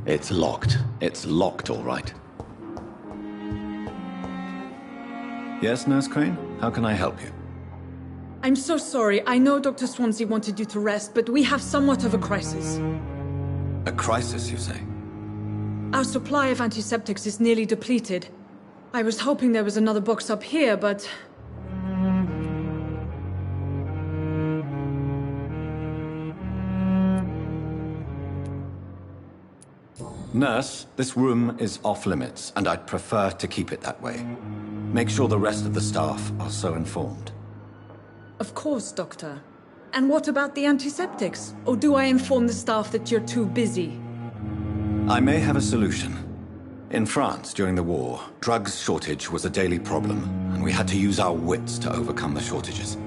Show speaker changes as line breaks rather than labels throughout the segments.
It's locked. It's locked, all right. Yes, Nurse Crane? How can I help you?
I'm so sorry. I know Dr. Swansea wanted you to rest, but we have somewhat of a crisis.
A crisis, you say?
Our supply of antiseptics is nearly depleted. I was hoping there was another box up here, but...
Nurse, this room is off limits, and I'd prefer to keep it that way. Make sure the rest of the staff are so informed.
Of course, Doctor. And what about the antiseptics? Or do I inform the staff that you're too busy?
I may have a solution. In France, during the war, drugs shortage was a daily problem, and we had to use our wits to overcome the shortages.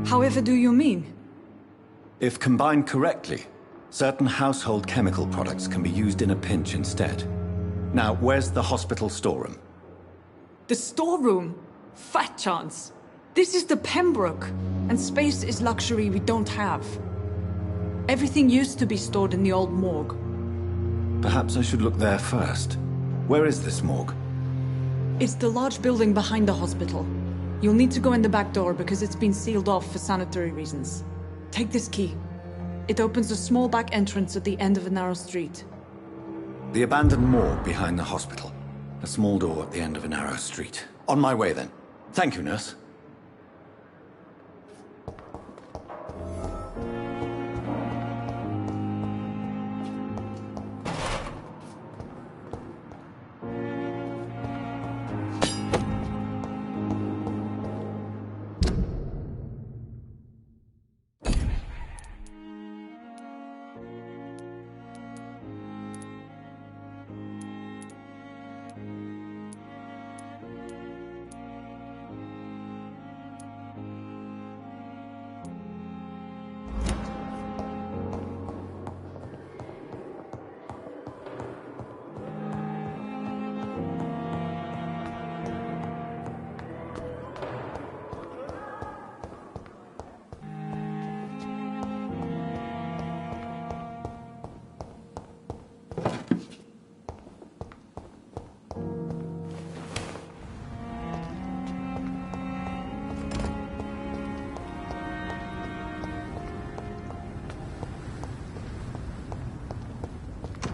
However do you mean?
If combined correctly, certain household chemical products can be used in a pinch instead. Now, where's the hospital storeroom?
The storeroom? Fat chance. This is the Pembroke, and space is luxury we don't have. Everything used to be stored in the old morgue.
Perhaps I should look there first. Where is this morgue?
It's the large building behind the hospital. You'll need to go in the back door because it's been sealed off for sanitary reasons. Take this key. It opens a small back entrance at the end of a narrow street.
The abandoned morgue behind the hospital. A small door at the end of a narrow street. On my way then. Thank you, nurse.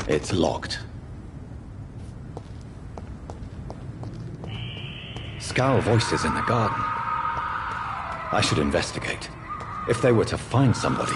It's locked. Scowl voices in the garden. I should investigate. If they were to find somebody...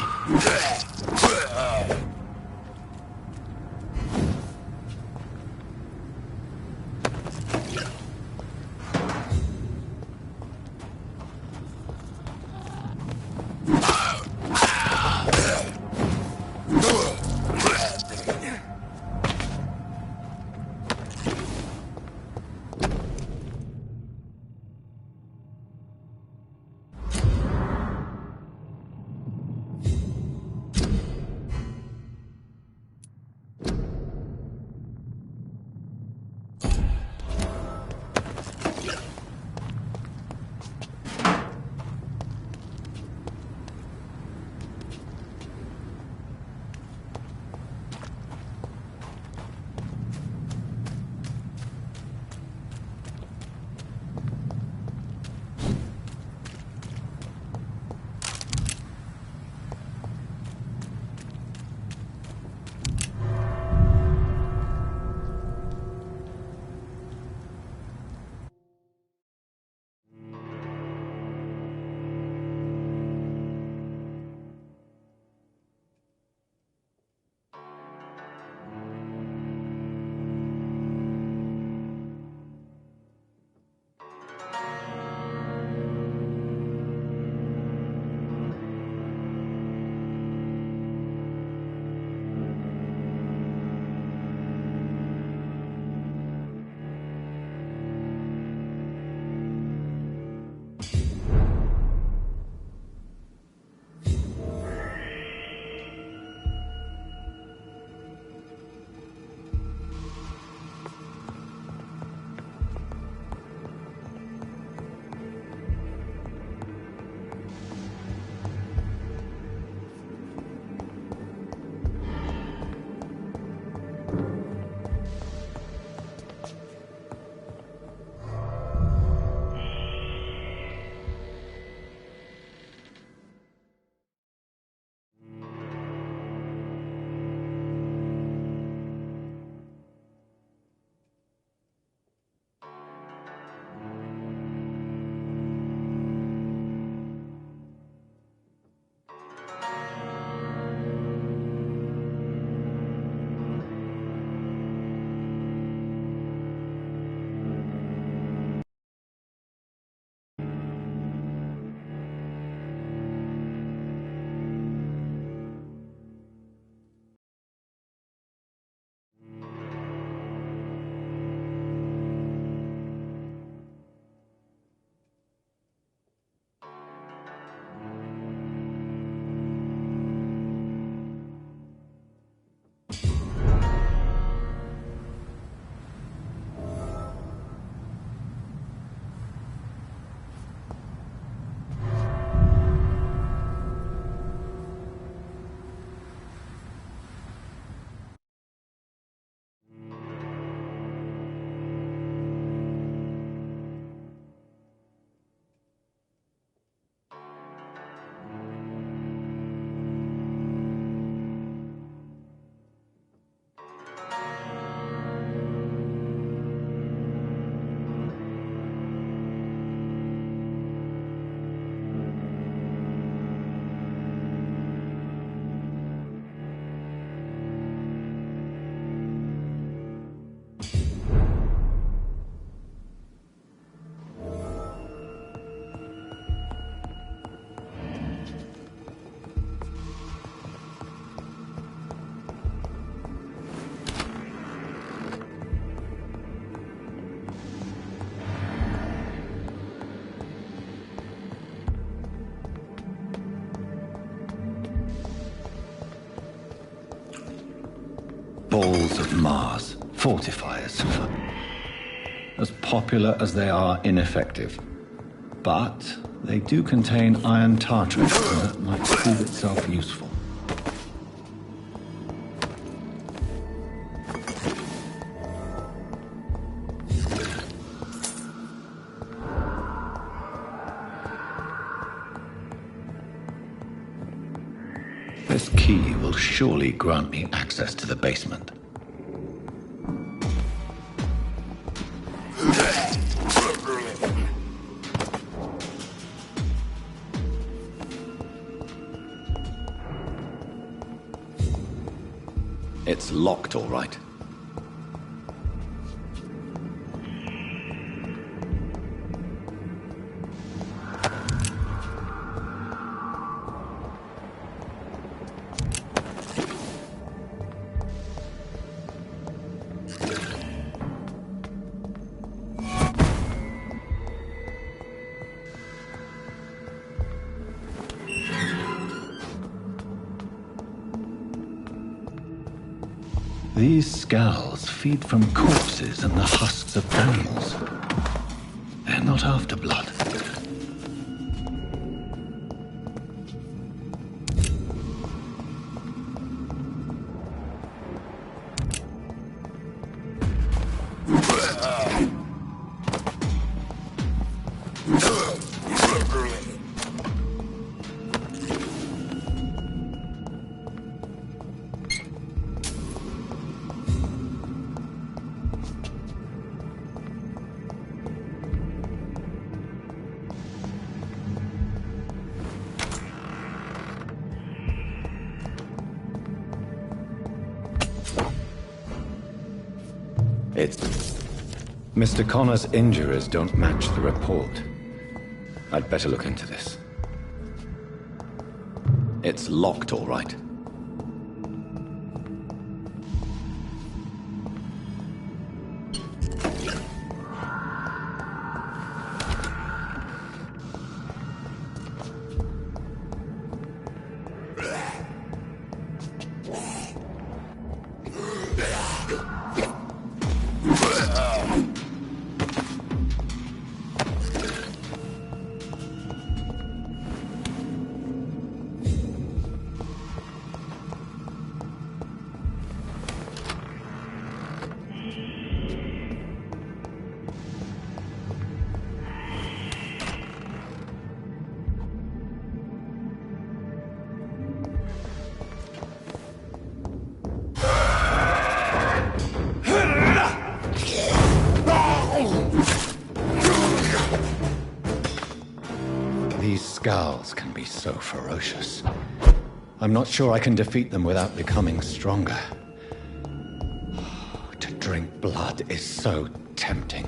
balls of Mars, fortifiers. As popular as they are ineffective. But they do contain iron tartrate, and that might prove itself useful. This key will surely grant me access to the basement. It's locked, all right. These skulls feed from corpses and the husks of animals. They're not after blood. Mr. Connor's injuries don't match the report. I'd better look into this. It's locked, all right. These skulls can be so ferocious. I'm not sure I can defeat them without becoming stronger. To drink blood is so tempting.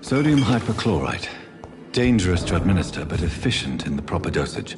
Sodium hypochlorite. Dangerous to administer, but efficient in the proper dosage.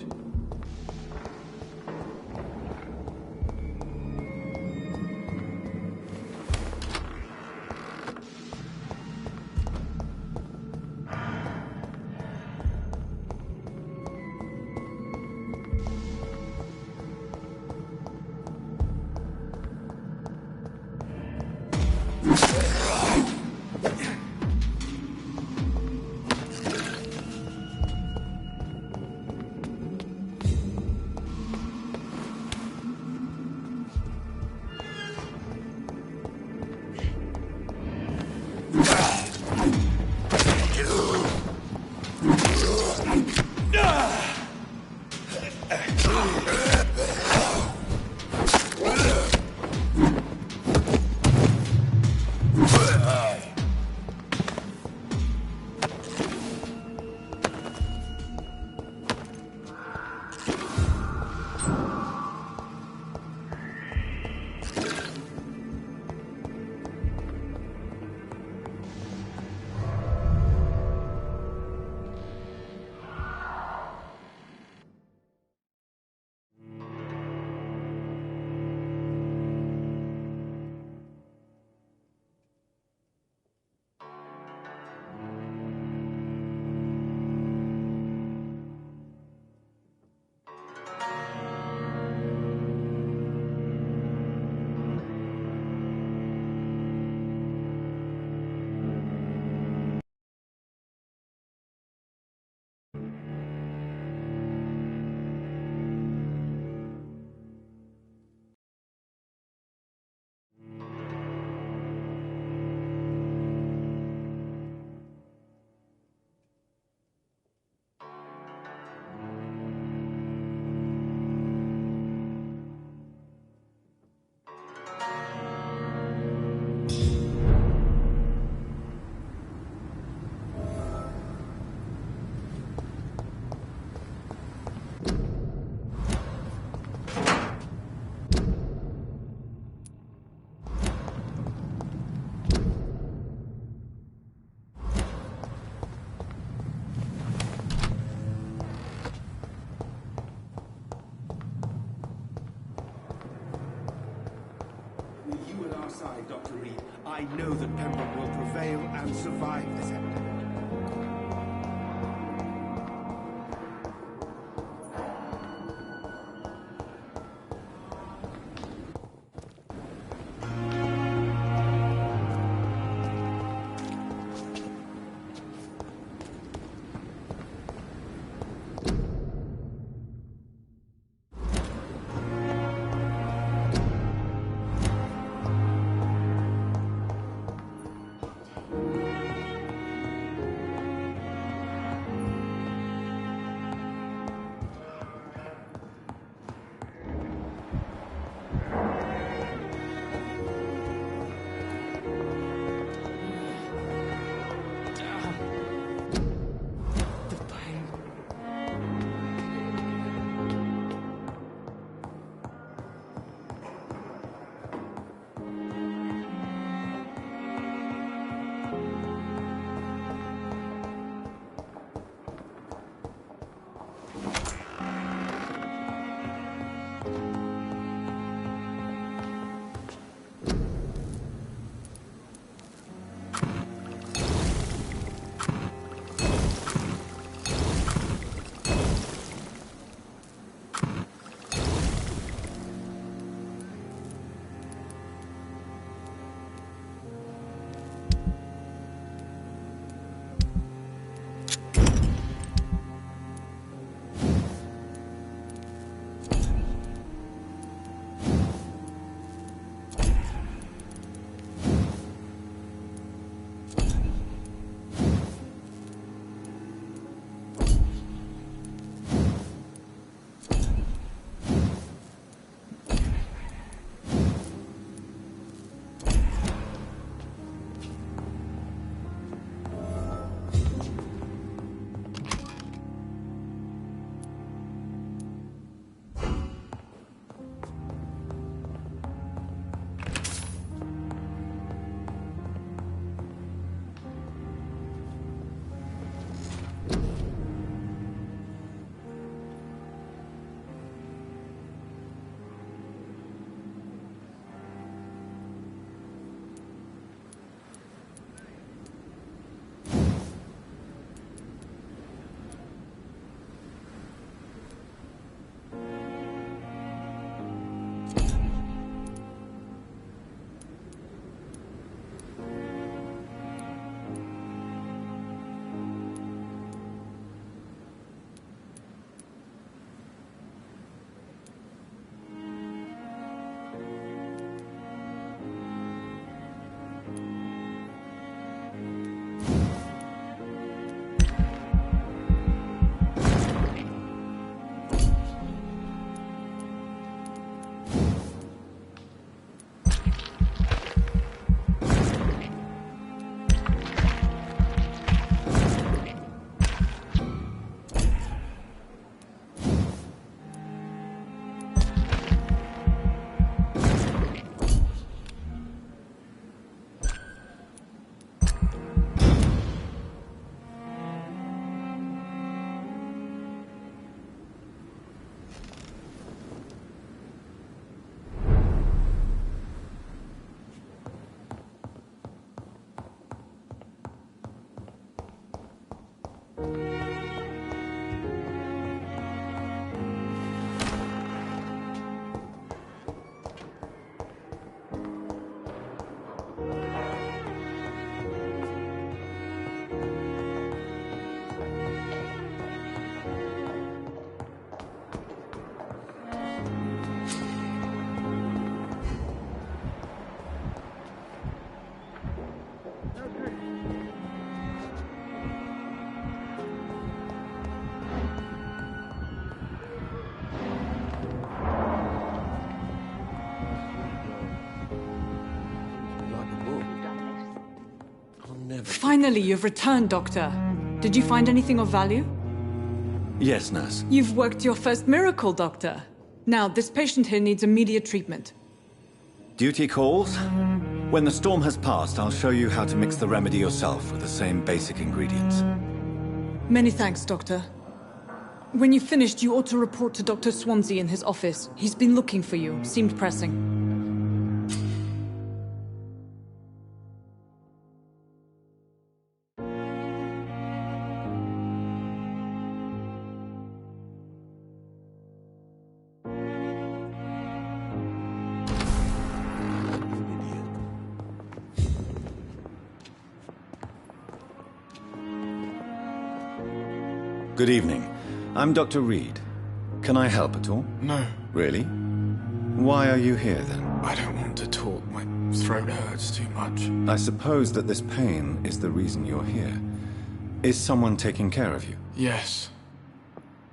side, Dr. Reed. I know that Pembroke will prevail and survive this epidemic.
Finally, you've returned, Doctor. Did you find anything of value?
Yes, nurse.
You've worked your first miracle, Doctor. Now, this patient here needs immediate treatment.
Duty calls? When the storm has passed, I'll show you how to mix the remedy yourself with the same basic ingredients.
Many thanks, Doctor. When you've finished, you ought to report to Dr. Swansea in his office. He's been looking for you. Seemed pressing.
Good evening. I'm Dr. Reed. Can I help at all?
No,
Really? Why are you here, then?
I don't want to talk. My throat hurts too much.
I suppose that this pain is the reason you're here. Is someone taking care of you?
Yes.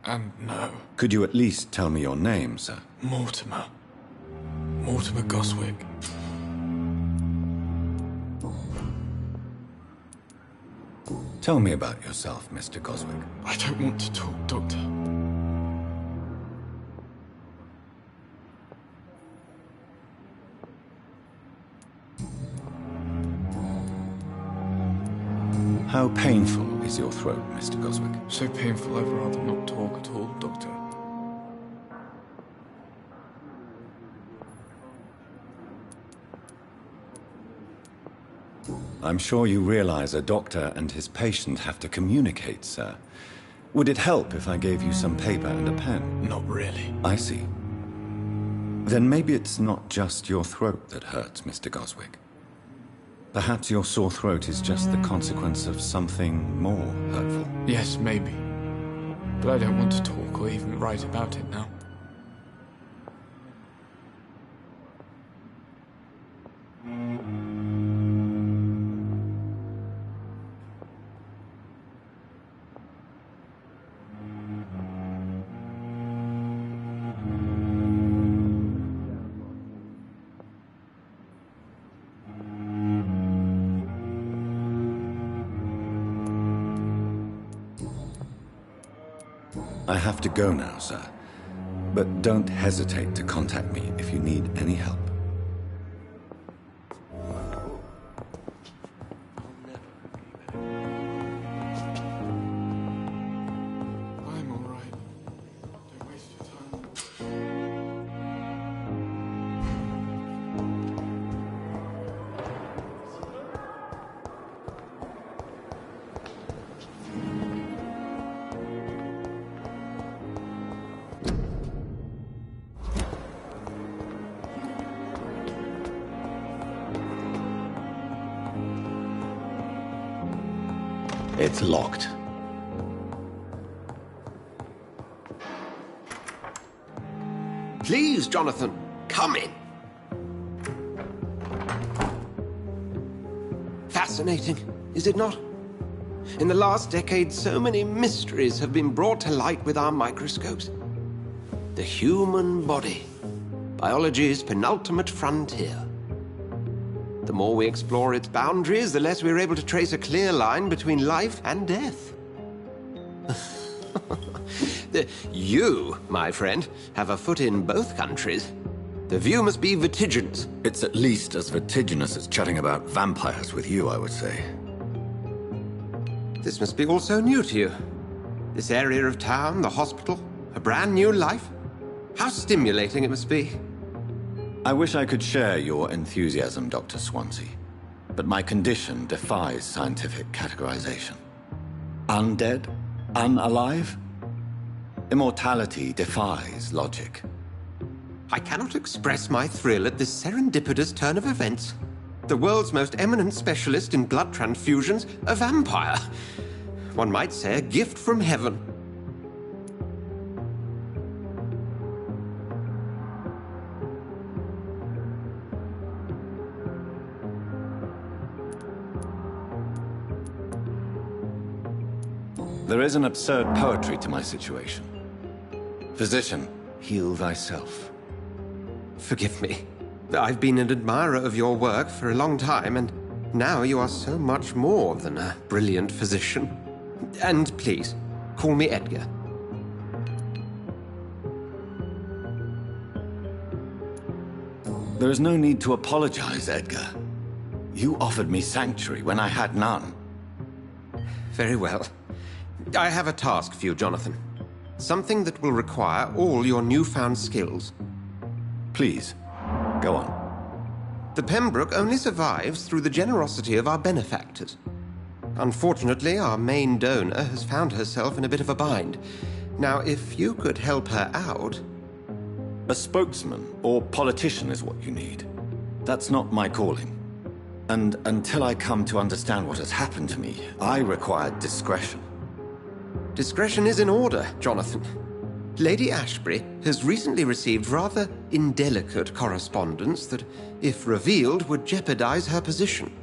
And no.
Could you at least tell me your name, sir?
Mortimer. Mortimer Goswick.
Tell me about yourself, Mr. Goswick.
I don't want to talk, Doctor.
How painful is your throat, Mr. Goswick?
So painful I'd rather not talk at all, Doctor.
I'm sure you realize a doctor and his patient have to communicate, sir. Would it help if I gave you some paper and a pen?
Not really.
I see. Then maybe it's not just your throat that hurts, Mr. Goswick. Perhaps your sore throat is just the consequence of something more hurtful.
Yes, maybe. But I don't want to talk or even write about it now.
I have to go now, sir. But don't hesitate to contact me if you need any help.
I'm all right. Don't waste your time.
It's locked.
Please, Jonathan, come in. Fascinating, is it not? In the last decade, so many mysteries have been brought to light with our microscopes. The human body, biology's penultimate frontier. The more we explore its boundaries, the less we're able to trace a clear line between life and death. You, my friend, have a foot in both countries. The view must be vertiginous.
It's at least as vertiginous as chatting about vampires with you, I would say.
This must be all so new to you. This area of town, the hospital, a brand new life. How stimulating it must be.
I wish I could share your enthusiasm, Dr. Swansea, but my condition defies scientific categorization. Undead? Unalive? Immortality defies logic.
I cannot express my thrill at this serendipitous turn of events. The world's most eminent specialist in blood transfusions, a vampire. One might say a gift from heaven.
There is an absurd poetry to my situation. Physician, heal thyself.
Forgive me. I've been an admirer of your work for a long time, and now you are so much more than a brilliant physician. And please, call me Edgar.
There is no need to apologize, Edgar. You offered me sanctuary when I had none.
Very well. I have a task for you, Jonathan. Something that will require all your newfound skills.
Please, go on.
The Pembroke only survives through the generosity of our benefactors. Unfortunately, our main donor has found herself in a bit of a bind. Now, if you could help her out...
A spokesman or politician is what you need. That's not my calling. And until I come to understand what has happened to me, I require discretion.
Discretion is in order, Jonathan. Lady Ashbury has recently received rather indelicate correspondence that, if revealed, would jeopardize her position.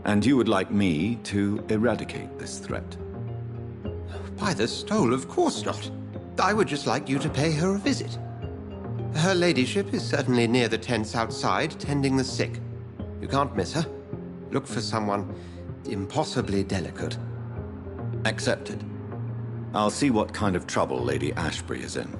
And you would like me to eradicate this threat?
By the stole, of course not. I would just like you to pay her a visit. Her ladyship is certainly near the tents outside, tending the sick. You can't miss her. Look for someone impossibly delicate.
Accepted. I'll see what kind of trouble Lady Ashbury is in.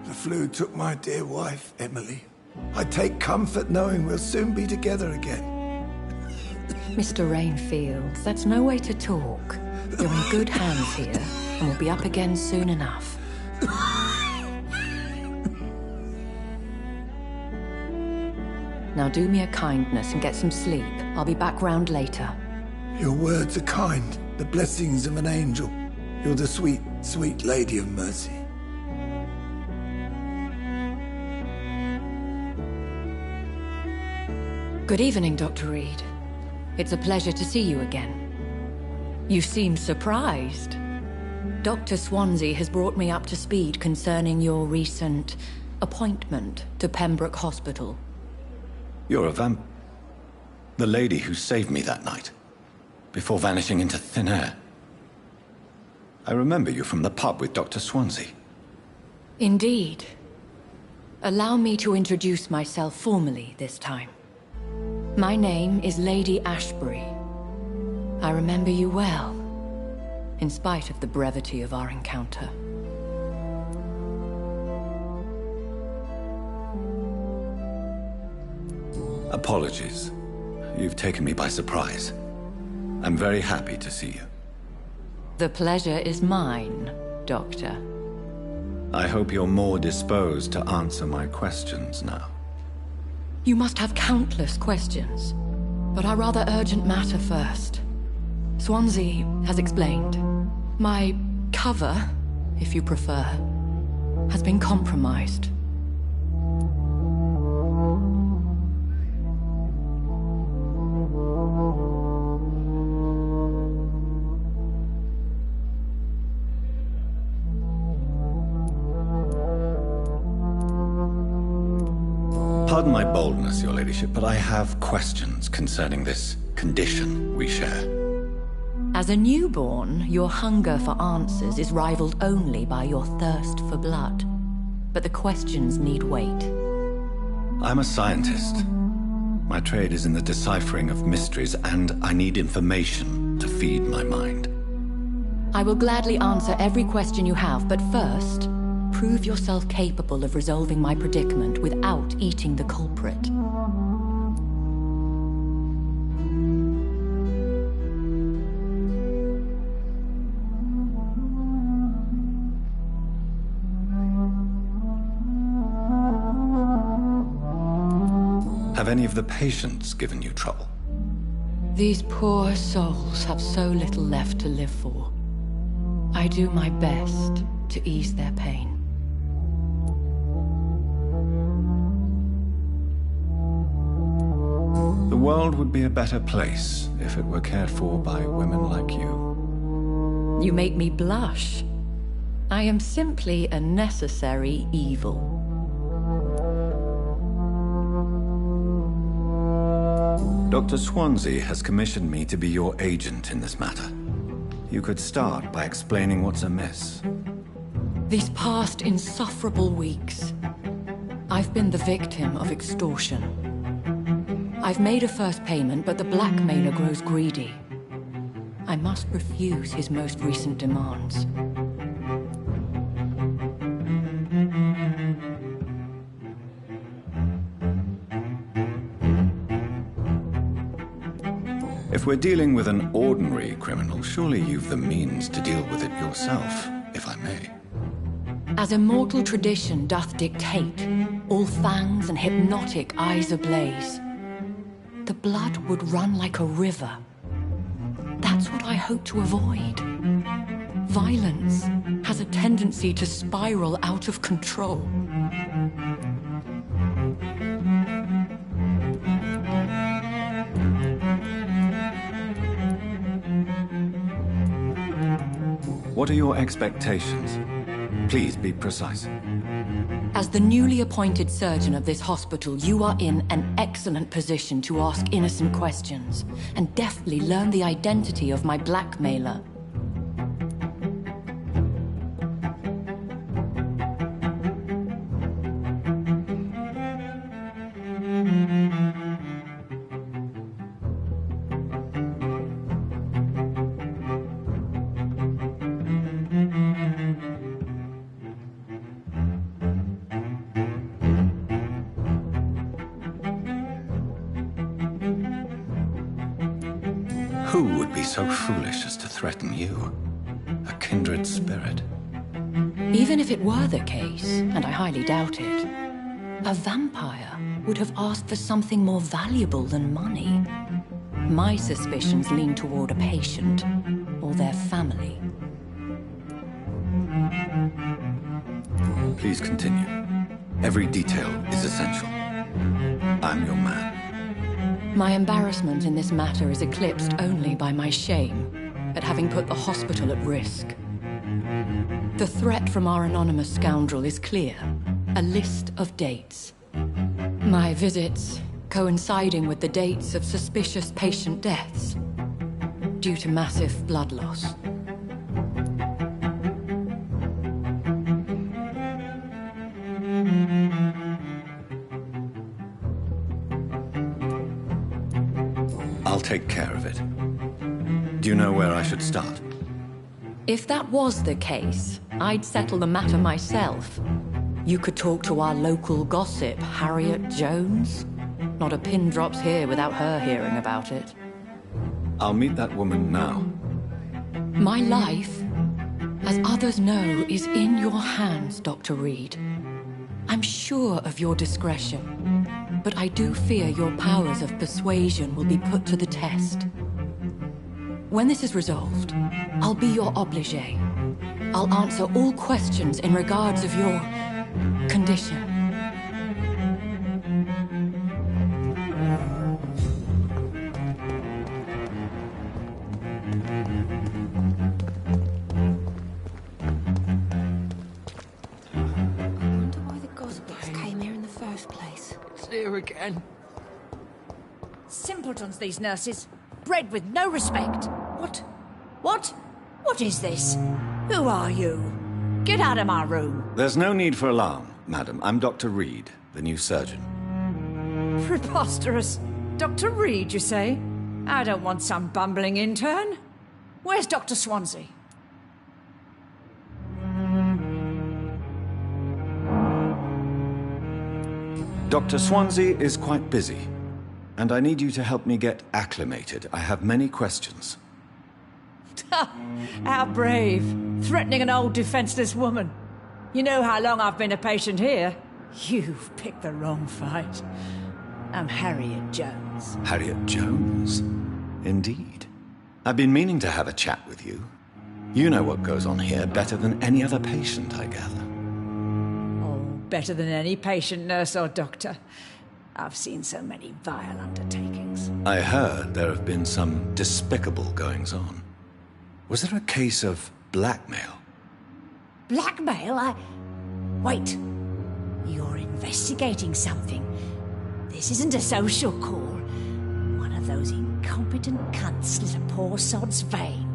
The flu took my dear wife, Emily. I take comfort knowing we'll soon be together again.
Mr. Rainfield, that's no way to talk. You're in good hands here, and we'll be up again soon enough. Now do me a kindness and get some sleep. I'll be back round later.
Your words are kind, the blessings of an angel. You're the sweet, sweet Lady of Mercy.
Good evening, Dr. Reed. It's a pleasure to see you again. You seem surprised. Dr. Swansea has brought me up to speed concerning your recent appointment to Pembroke Hospital.
You're a the lady who saved me that night, before vanishing into thin air. I remember you from the pub with Dr. Swansea.
Indeed. Allow me to introduce myself formally this time. My name is Lady Ashbury. I remember you well, in spite of the brevity of our encounter.
Apologies. You've taken me by surprise. I'm very happy to see you.
The pleasure is mine, Doctor.
I hope you're more disposed to answer my questions now.
You must have countless questions, but our rather urgent matter first. Swansea has explained. My cover, if you prefer, has been compromised.
Pardon my boldness, Your Ladyship, but I have questions concerning this condition we share.
As a newborn, your hunger for answers is rivaled only by your thirst for blood. But the questions need wait.
I'm a scientist. My trade is in the deciphering of mysteries, and I need information to feed my mind.
I will gladly answer every question you have, but first, prove yourself capable of resolving my predicament without eating the culprit.
Have any of the patients given you trouble?
These poor souls have so little left to live for. I do my best to ease their pain.
The world would be a better place if it were cared for by women like you.
You make me blush. I am simply a necessary evil.
Dr. Swansea has commissioned me to be your agent in this matter. You could start by explaining what's amiss.
These past insufferable weeks, I've been the victim of extortion. I've made a first payment, but the blackmailer grows greedy. I must refuse his most recent demands.
If we're dealing with an ordinary criminal, surely you've the means to deal with it yourself, if I may.
As immortal tradition doth dictate, all fangs and hypnotic eyes ablaze, the blood would run like a river. That's what I hope to avoid. Violence has a tendency to spiral out of control.
What are your expectations? Please be precise.
As the newly appointed surgeon of this hospital, you are in an excellent position to ask innocent questions and deftly learn the identity of my blackmailer.
Who would be so foolish as to threaten you? A kindred spirit.
Even if it were the case, and I highly doubt it, a vampire would have asked for something more valuable than money. My suspicions lean toward a patient or their family.
Please continue. Every detail is essential. I'm your man.
My embarrassment in this matter is eclipsed only by my shame at having put the hospital at risk. The threat from our anonymous scoundrel is clear. A list of dates. My visits coinciding with the dates of suspicious patient deaths due to massive blood loss.
I'll take care of it. Do you know where I should start?
If that was the case, I'd settle the matter myself. You could talk to our local gossip, Harriet Jones. Not a pin drops here without her hearing about it.
I'll meet that woman now.
My life, as others know, is in your hands, Dr. Reed. I'm sure of your discretion, but I do fear your powers of persuasion will be put to the test. When this is resolved, I'll be your obligé. I'll answer all questions in regards of your condition.
Here again.
Simpletons, these nurses. Bred with no respect. What? What is this? Who are you? Get out of my room.
There's no need for alarm, madam. I'm Dr. Reed, the new surgeon.
Preposterous. Dr. Reed, you say? I don't want some bumbling intern. Where's Dr. Swansea?
Dr. Swansea is quite busy, and I need you to help me get acclimated. I have many questions.
How brave. Threatening an old defenseless woman. You know how long I've been a patient here? You've picked the wrong fight. I'm Harriet Jones.
Harriet Jones? Indeed. I've been meaning to have a chat with you. You know what goes on here better than any other patient, I gather.
Better than any patient, nurse, or doctor. I've seen so many vile undertakings.
I heard there have been some despicable goings-on. Was there a case of blackmail?
Blackmail? Wait. You're investigating something. This isn't a social call. One of of those incompetent cunts slit a poor sod's vein.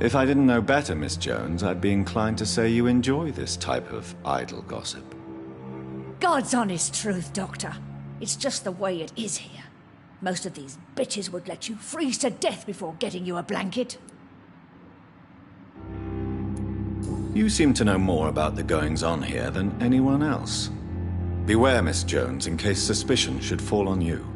If I didn't know better, Miss Jones, I'd be inclined to say you enjoy this type of idle gossip.
God's honest truth, Doctor. It's just the way it is here. Most of these bitches would let you freeze to death before getting you a blanket.
You seem to know more about the goings-on here than anyone else. Beware, Miss Jones, in case suspicion should fall on you.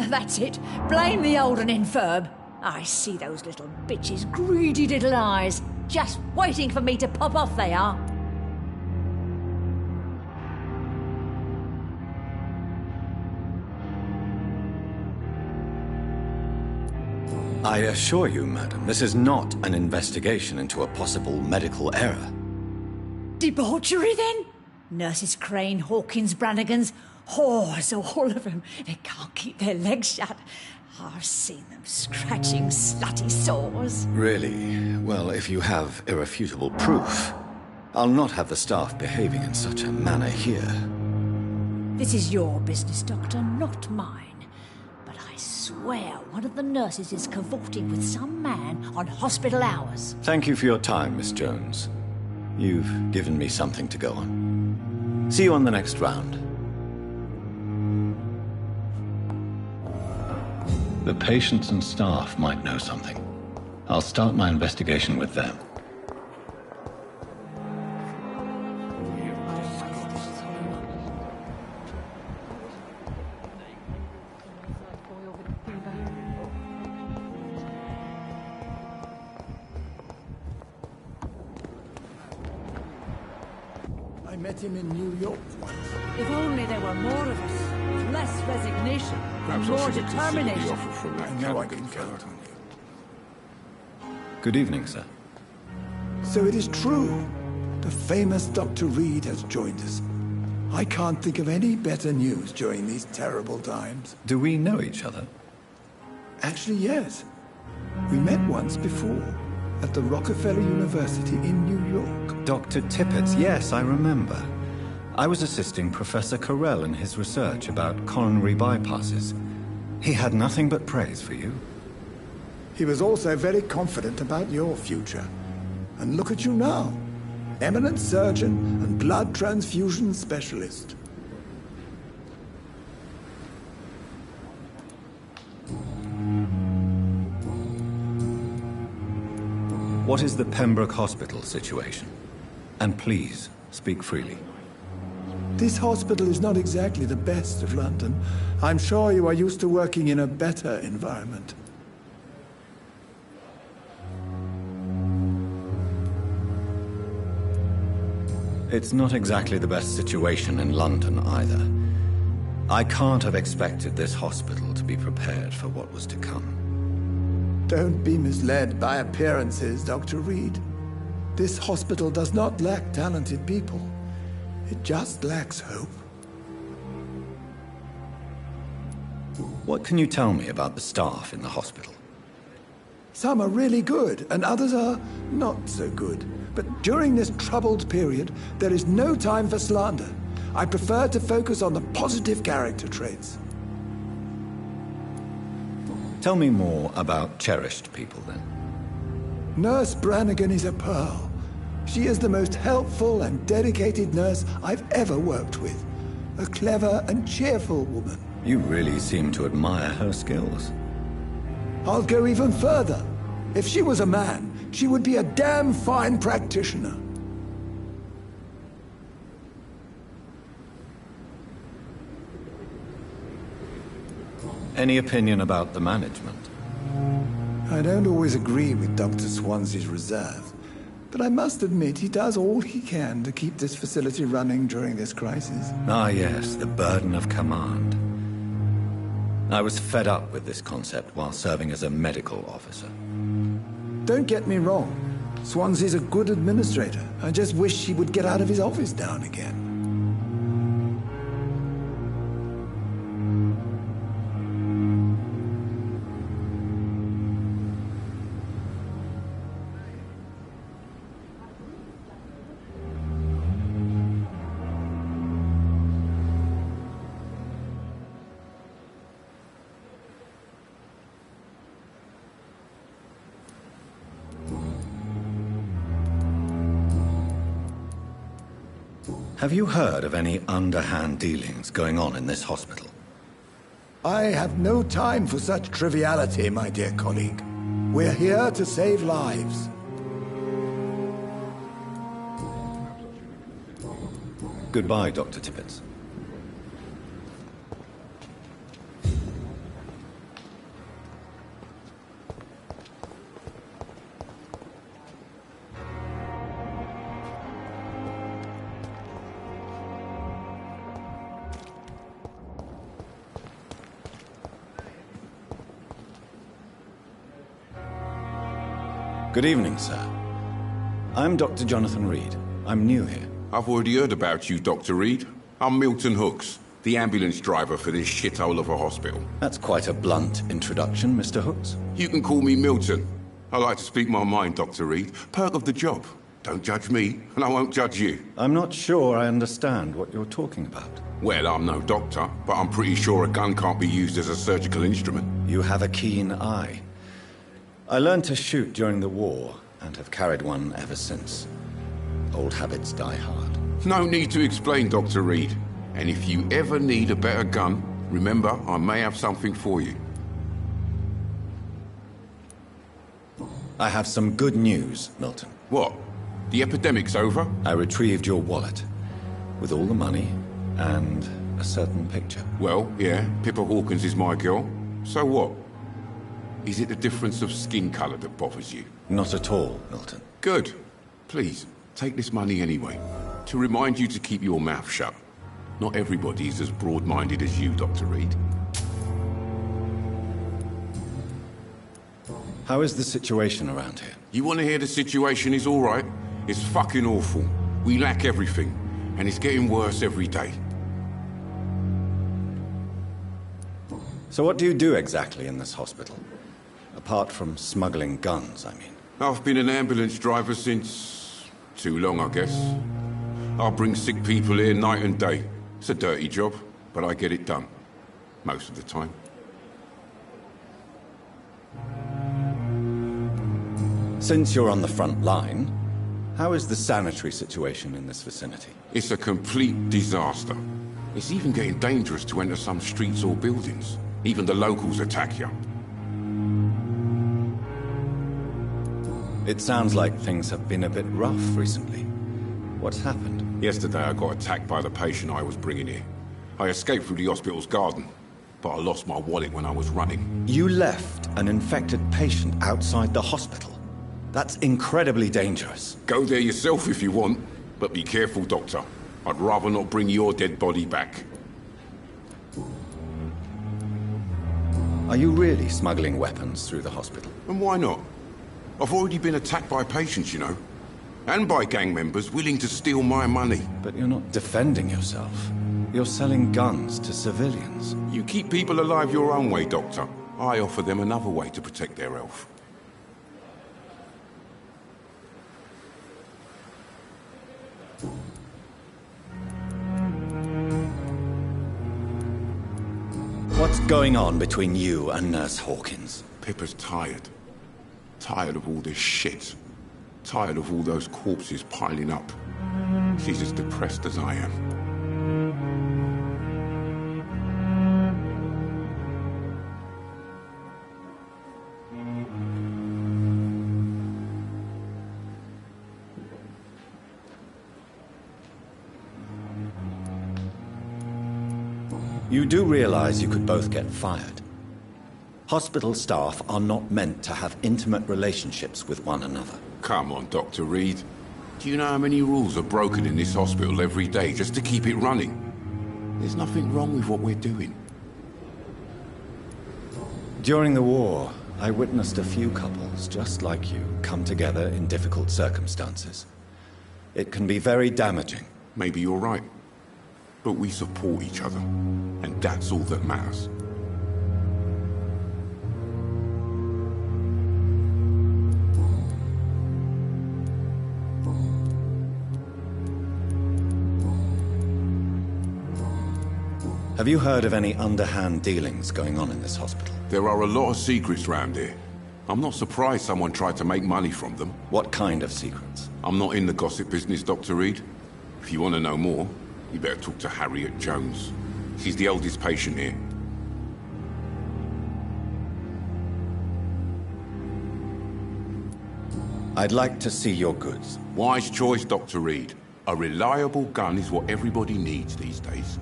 That's it. Blame the old and infirm. I see those little bitches' greedy little eyes. Just waiting for me to pop off, they are.
I assure you, madam, this is not an investigation into a possible medical error.
Debauchery, then? Nurses Crane, Hawkins, Brannigans, whores, all of them. They can't keep their legs shut. I've seen them scratching slutty sores.
Really? Well, if you have irrefutable proof, I'll not have the staff behaving in such a manner here.
This is your business, Doctor, not mine. But I swear one of the nurses is cavorting with some man on hospital hours.
Thank you for your time, Miss Jones. You've given me something to go on. See you on the next round. The patients and staff might know something. I'll start my investigation with them.
I met him in New York once.
If only there were more of us, with less resignation, and
Perhaps
more
I should consider the
determination.
offer from that
I know I
coward
can
fellow.
count on you.
Good evening, sir.
So it is true. The famous Dr. Reed has joined us. I can't think of any better news during these terrible times.
Do we know each other?
Actually, yes. We met once before, at the Rockefeller University in New York.
Dr. Tippett, yes, I remember. I was assisting Professor Carell in his research about coronary bypasses. He had nothing but praise for you.
He was also very confident about your future. And look at you now. Eminent surgeon and blood transfusion specialist.
What is the Pembroke Hospital situation? And please, speak freely.
This hospital is not exactly the best of London. I'm sure you are used to working in a better environment.
It's not exactly the best situation in London either. I can't have expected this hospital to be prepared for what was to come.
Don't be misled by appearances, Dr. Reed. This hospital does not lack talented people. It just lacks hope.
What can you tell me about the staff in the hospital?
Some are really good, and others are not so good. But during this troubled period, there is no time for slander. I prefer to focus on the positive character traits.
Tell me more about cherished people, then.
Nurse Brannigan is a pearl. She is the most helpful and dedicated nurse I've ever worked with. A clever and cheerful woman.
You really seem to admire her skills.
I'll go even further. If she was a man, she would be a damn fine practitioner.
Any opinion about the management?
I don't always agree with Dr. Swansea's reserve, but I must admit he does all he can to keep this facility running during this crisis.
Ah, yes, the burden of command. I was fed up with this concept while serving as a medical officer.
Don't get me wrong. Swansea's a good administrator. I just wish he would get out of his office now and again.
Have you heard of any underhand dealings going on in this hospital?
I have no time for such triviality, my dear colleague. We're here to save lives.
Goodbye, Dr. Tippett. Good evening, sir. I'm Dr. Jonathan Reed. I'm new here.
I've already heard about you, Dr. Reed. I'm Milton Hooks, the ambulance driver for this shithole of a hospital.
That's quite a blunt introduction, Mr. Hooks.
You can call me Milton. I like to speak my mind, Dr. Reed. Perk of the job. Don't judge me, and I won't judge you.
I'm not sure I understand what you're talking about.
Well, I'm no doctor, but I'm pretty sure a gun can't be used as a surgical instrument.
You have a keen eye. I learned to shoot during the war, and have carried one ever since. Old habits die hard.
No need to explain, Dr. Reed. And if you ever need a better gun, remember, I may have something for you.
I have some good news, Milton.
What? The epidemic's over?
I retrieved your wallet, with all the money, and a certain picture.
Well, yeah, Pippa Hawkins is my girl. So what? Is it the difference of skin colour that bothers you?
Not at all, Milton.
Good. Please, take this money anyway. To remind you to keep your mouth shut. Not everybody is as broad-minded as you, Dr. Reed.
How is the situation around here?
You want to hear the situation is all right? It's fucking awful. We lack everything, and it's getting worse every day.
So what do you do exactly in this hospital? Apart from smuggling guns, I mean.
I've been an ambulance driver since... too long, I guess. I bring sick people here night and day. It's a dirty job, but I get it done. Most of the time.
Since you're on the front line, how is the sanitary situation in this vicinity?
It's a complete disaster. It's even getting dangerous to enter some streets or buildings. Even the locals attack you.
It sounds like things have been a bit rough recently. What's happened?
Yesterday I got attacked by the patient I was bringing here. I escaped through the hospital's garden, but I lost my wallet when I was running.
You left an infected patient outside the hospital? That's incredibly dangerous.
Go there yourself if you want, but be careful, Doctor. I'd rather not bring your dead body back.
Are you really smuggling weapons through the hospital?
And why not? I've already been attacked by patients, you know. And by gang members willing to steal my money.
But you're not defending yourself. You're selling guns to civilians.
You keep people alive your own way, Doctor. I offer them another way to protect their health.
What's going on between you and Nurse Hawkins?
Pippa's tired. Tired of all this shit. Tired of all those corpses piling up. She's as depressed as I am.
You do realize you could both get fired. Hospital staff are not meant to have intimate relationships with one another.
Come on, Dr. Reed. Do you know how many rules are broken in this hospital every day just to keep it running? There's nothing wrong with what we're doing.
During the war, I witnessed a few couples just like you come together in difficult circumstances. It can be very damaging.
Maybe you're right. But we support each other, and that's all that matters.
Have you heard of any underhand dealings going on in this hospital?
There are a lot of secrets round here. I'm not surprised someone tried to make money from them.
What kind of secrets?
I'm not in the gossip business, Dr. Reed. If you want to know more, you better talk to Harriet Jones. She's the oldest patient here.
I'd like to see your goods.
Wise choice, Dr. Reed. A reliable gun is what everybody needs these days.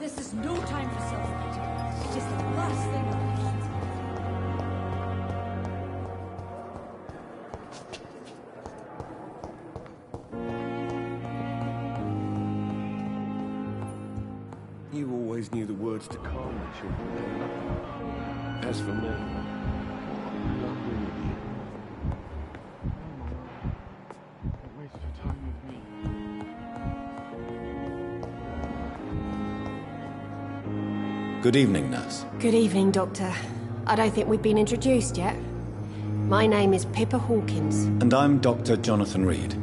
This is no time for self-pity. It is the last thing I
You always knew the words to calm the children. As for me,
Don't waste your time with me.
Good evening, nurse.
Good evening, Doctor. I don't think we've been introduced yet. My name is Pippa Hawkins.
And I'm Dr. Jonathan Reed.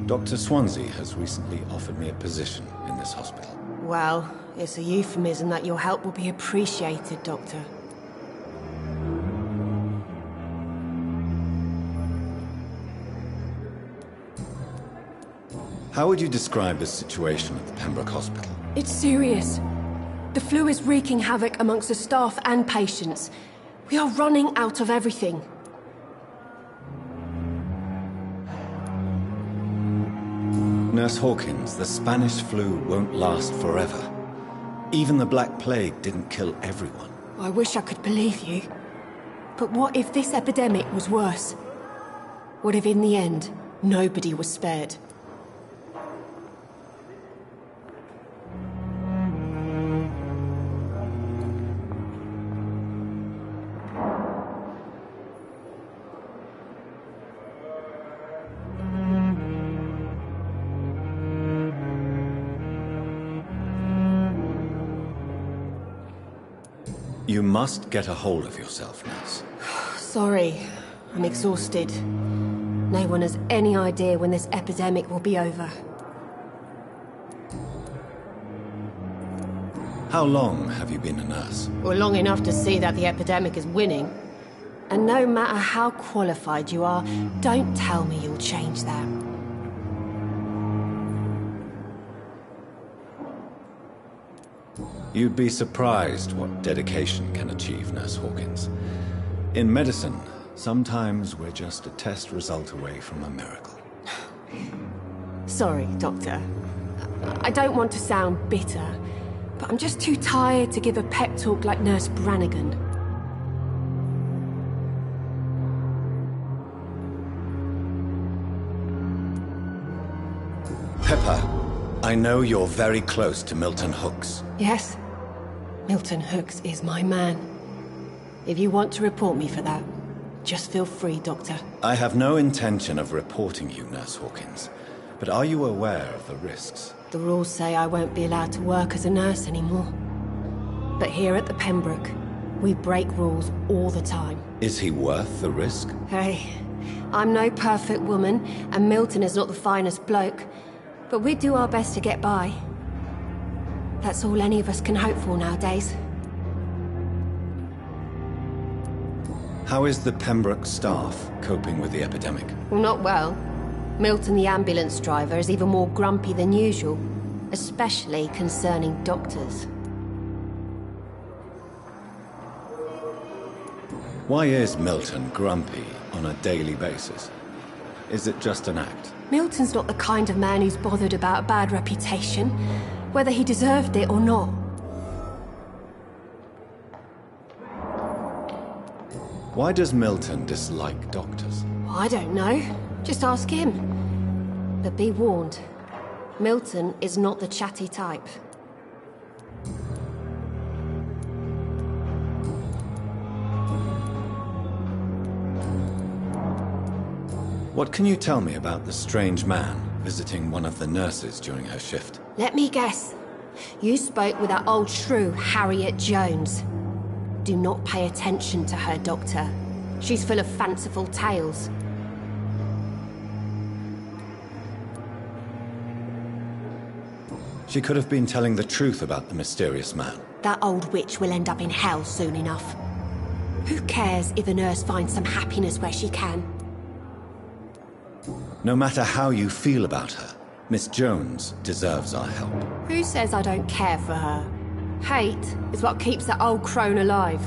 Dr. Swansea has recently offered me a position in this hospital.
Well, it's a euphemism that your help will be appreciated, Doctor.
How would you describe the situation at the Pembroke Hospital?
It's serious. The flu is wreaking havoc amongst the staff and patients. We are running out of everything.
Nurse Hawkins, the Spanish flu won't last forever. Even the Black Plague didn't kill everyone.
I wish I could believe you. But what if this epidemic was worse? What if in the end, nobody was spared?
You must get a hold of yourself, nurse.
Sorry, I'm exhausted. No one has any idea when this epidemic will be over.
How long have you been a nurse?
Well, long enough to see that the epidemic is winning. And no matter how qualified you are, don't tell me you'll change that.
You'd be surprised what dedication can achieve, Nurse Hawkins. In medicine, sometimes we're just a test result away from a miracle.
Sorry, Doctor. I don't want to sound bitter, but I'm just too tired to give a pep talk like Nurse Brannigan.
Pepper, I know you're very close to Milton Hooks.
Yes? Milton Hooks is my man. If you want to report me for that, just feel free, Doctor.
I have no intention of reporting you, Nurse Hawkins. But are you aware of the risks?
The rules say I won't be allowed to work as a nurse anymore. But here at the Pembroke, we break rules all the time.
Is he worth the risk?
Hey, I'm no perfect woman, and Milton is not the finest bloke. But we do our best to get by. That's all any of us can hope for nowadays.
How is the Pembroke staff coping with the epidemic?
Well, not well. Milton, the ambulance driver, is even more grumpy than usual, especially concerning doctors.
Why is Milton grumpy on a daily basis? Is it just an act?
Milton's not the kind of man who's bothered about a bad reputation, whether he deserved it or not.
Why does Milton dislike doctors?
I don't know. Just ask him. But be warned, Milton is not the chatty type.
What can you tell me about the strange man visiting one of the nurses during her shift?
Let me guess. You spoke with that old shrew, Harriet Jones. Do not pay attention to her, Doctor. She's full of fanciful tales.
She could have been telling the truth about the mysterious man.
That old witch will end up in hell soon enough. Who cares if a nurse finds some happiness where she can?
No matter how you feel about her, Miss Jones deserves our help.
Who says I don't care for her? Hate is what keeps that old crone alive.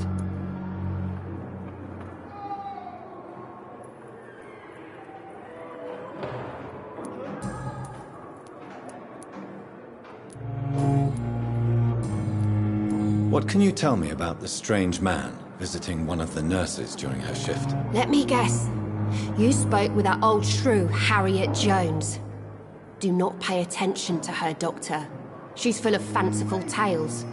What can you tell me about the strange man visiting one of the nurses during her shift?
Let me guess. You spoke with that old shrew, Harriet Jones. Do not pay attention to her, Doctor. She's full of fanciful tales.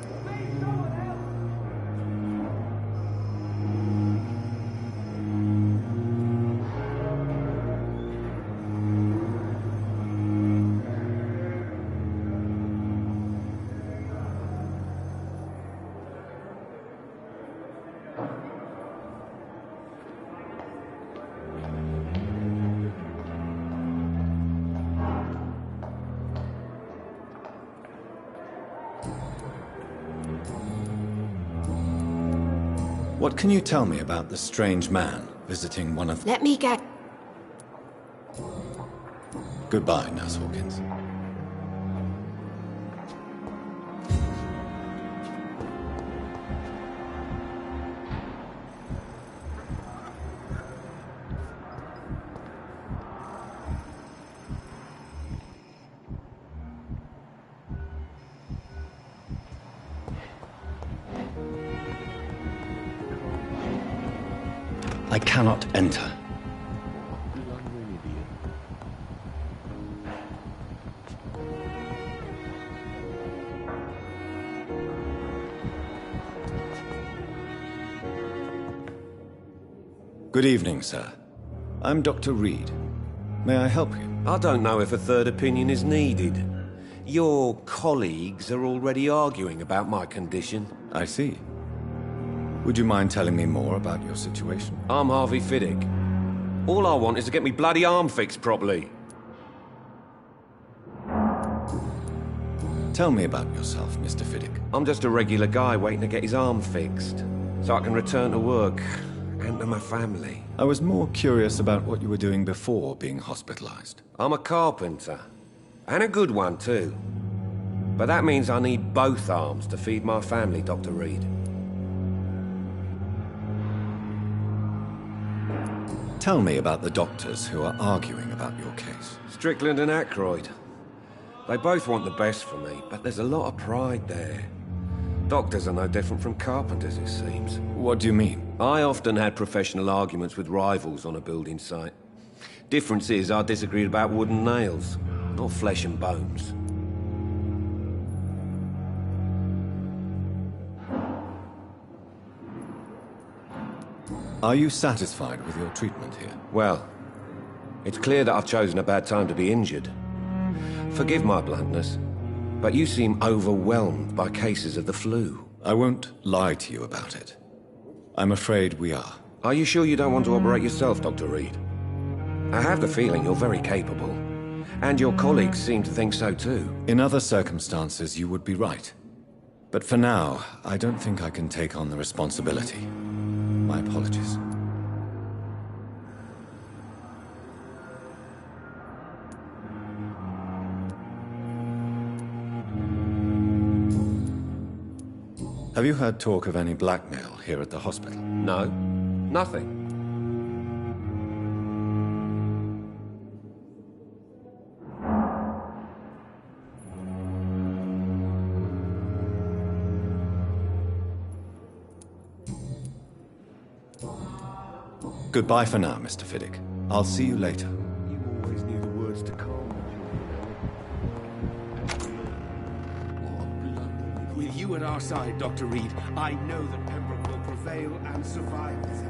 What can you tell me about the strange man visiting one of...
Let me get...
Goodbye, Nurse Hawkins. I cannot enter. Good evening, sir. I'm Dr. Reed. May I help you?
I don't know if a third opinion is needed. Your colleagues are already arguing about my condition.
I see. Would you mind telling me more about your situation?
I'm Harvey Fiddick. All I want is to get me bloody arm fixed properly.
Tell me about yourself, Mr. Fiddick.
I'm just a regular guy waiting to get his arm fixed, so I can return to work and to my family.
I was more curious about what you were doing before being hospitalized.
I'm a carpenter, and a good one too. But that means I need both arms to feed my family, Dr. Reed.
Tell me about the doctors who are arguing about your case.
Strickland and Aykroyd. They both want the best for me, but there's a lot of pride there. Doctors are no different from carpenters, it seems.
What do you mean?
I often had professional arguments with rivals on a building site. Difference is I disagreed about wooden nails, not flesh and bones.
Are you satisfied with your treatment here?
Well, it's clear that I've chosen a bad time to be injured. Forgive my bluntness, but you seem overwhelmed by cases of the flu.
I won't lie to you about it. I'm afraid we are.
Are you sure you don't want to operate yourself, Dr. Reed? I have the feeling you're very capable, and your colleagues seem to think so too.
In other circumstances, you would be right. But for now, I don't think I can take on the responsibility. My apologies. Have you heard talk of any blackmail here at the hospital?
No, nothing.
Goodbye for now, Mr. Fiddick. I'll see you later.
You always knew the words to calm me.
With you at our side, Dr. Reed, I know that Pembroke will prevail and survive this.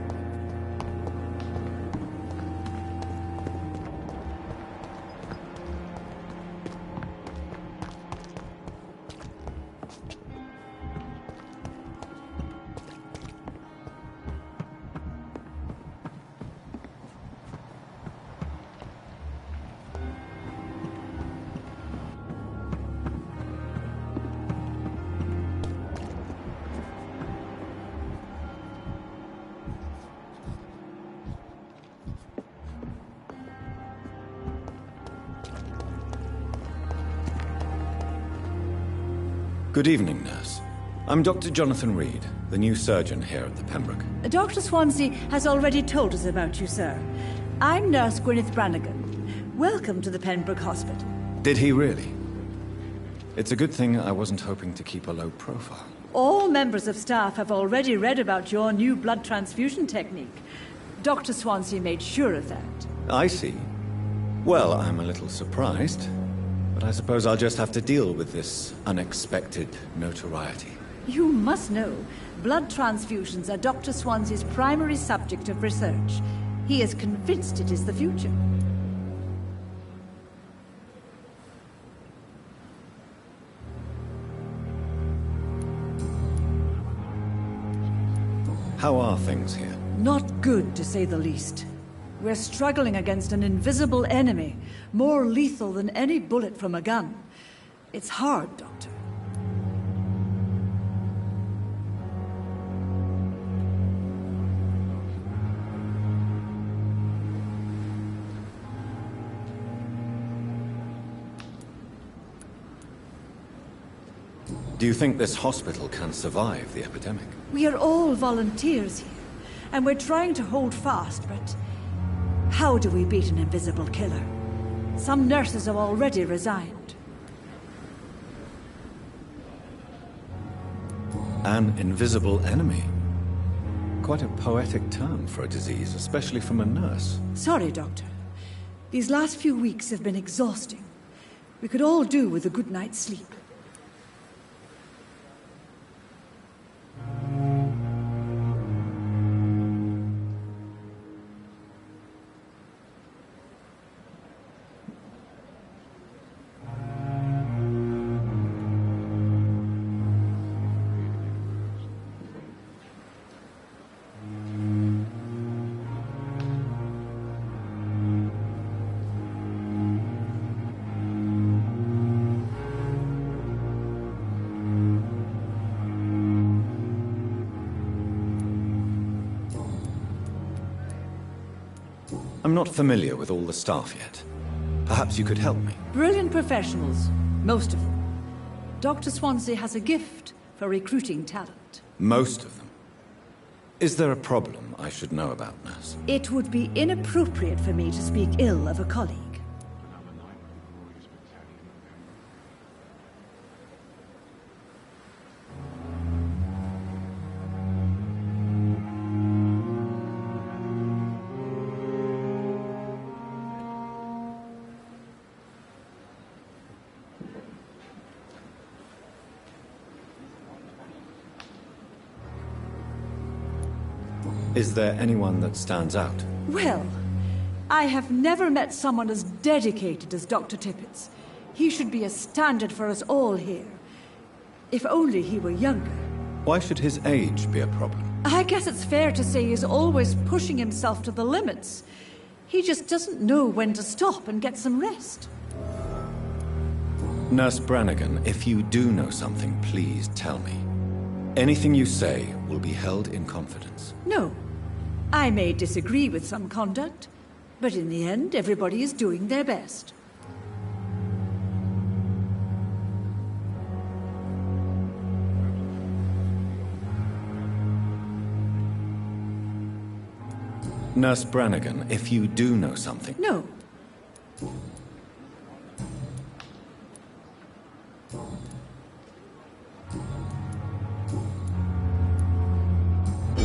Good evening, nurse. I'm Dr. Jonathan Reed, the new surgeon here at the Pembroke.
Dr. Swansea has already told us about you, sir. I'm Nurse Gwyneth Brannigan. Welcome to the Pembroke Hospital.
Did he really? It's a good thing I wasn't hoping to keep a low profile.
All members of staff have already read about your new blood transfusion technique. Dr. Swansea made sure of that.
I see. Well, I'm a little surprised, but I suppose I'll just have to deal with this unexpected notoriety.
You must know, blood transfusions are Dr. Swansea's primary subject of research. He is convinced it is the future.
How are things here?
Not good, to say the least. We're struggling against an invisible enemy, more lethal than any bullet from a gun. It's hard, Doctor.
Do you think this hospital can survive the epidemic?
We are all volunteers here, and we're trying to hold fast, but how do we beat an invisible killer? Some nurses have already resigned.
An invisible enemy? Quite a poetic term for a disease, especially from a nurse.
Sorry, Doctor. These last few weeks have been exhausting. We could all do with a good night's sleep.
I'm not familiar with all the staff yet. Perhaps you could help me.
Brilliant professionals, most of them. Dr. Swansea has a gift for recruiting talent.
Most of them? Is there a problem I should know about, nurse?
It would be inappropriate for me to speak ill of a colleague.
Is there anyone that stands out?
Well, I have never met someone as dedicated as Dr. Tippett's. He should be a standard for us all here. If only he were younger.
Why should his age be a problem?
I guess it's fair to say he's always pushing himself to the limits. He just doesn't know when to stop and get some rest.
Nurse Brannigan, if you do know something, please tell me. Anything you say will be held in confidence.
No. I may disagree with some conduct, but in the end, everybody is doing their best.
Nurse Brannigan, if you do know something...
No.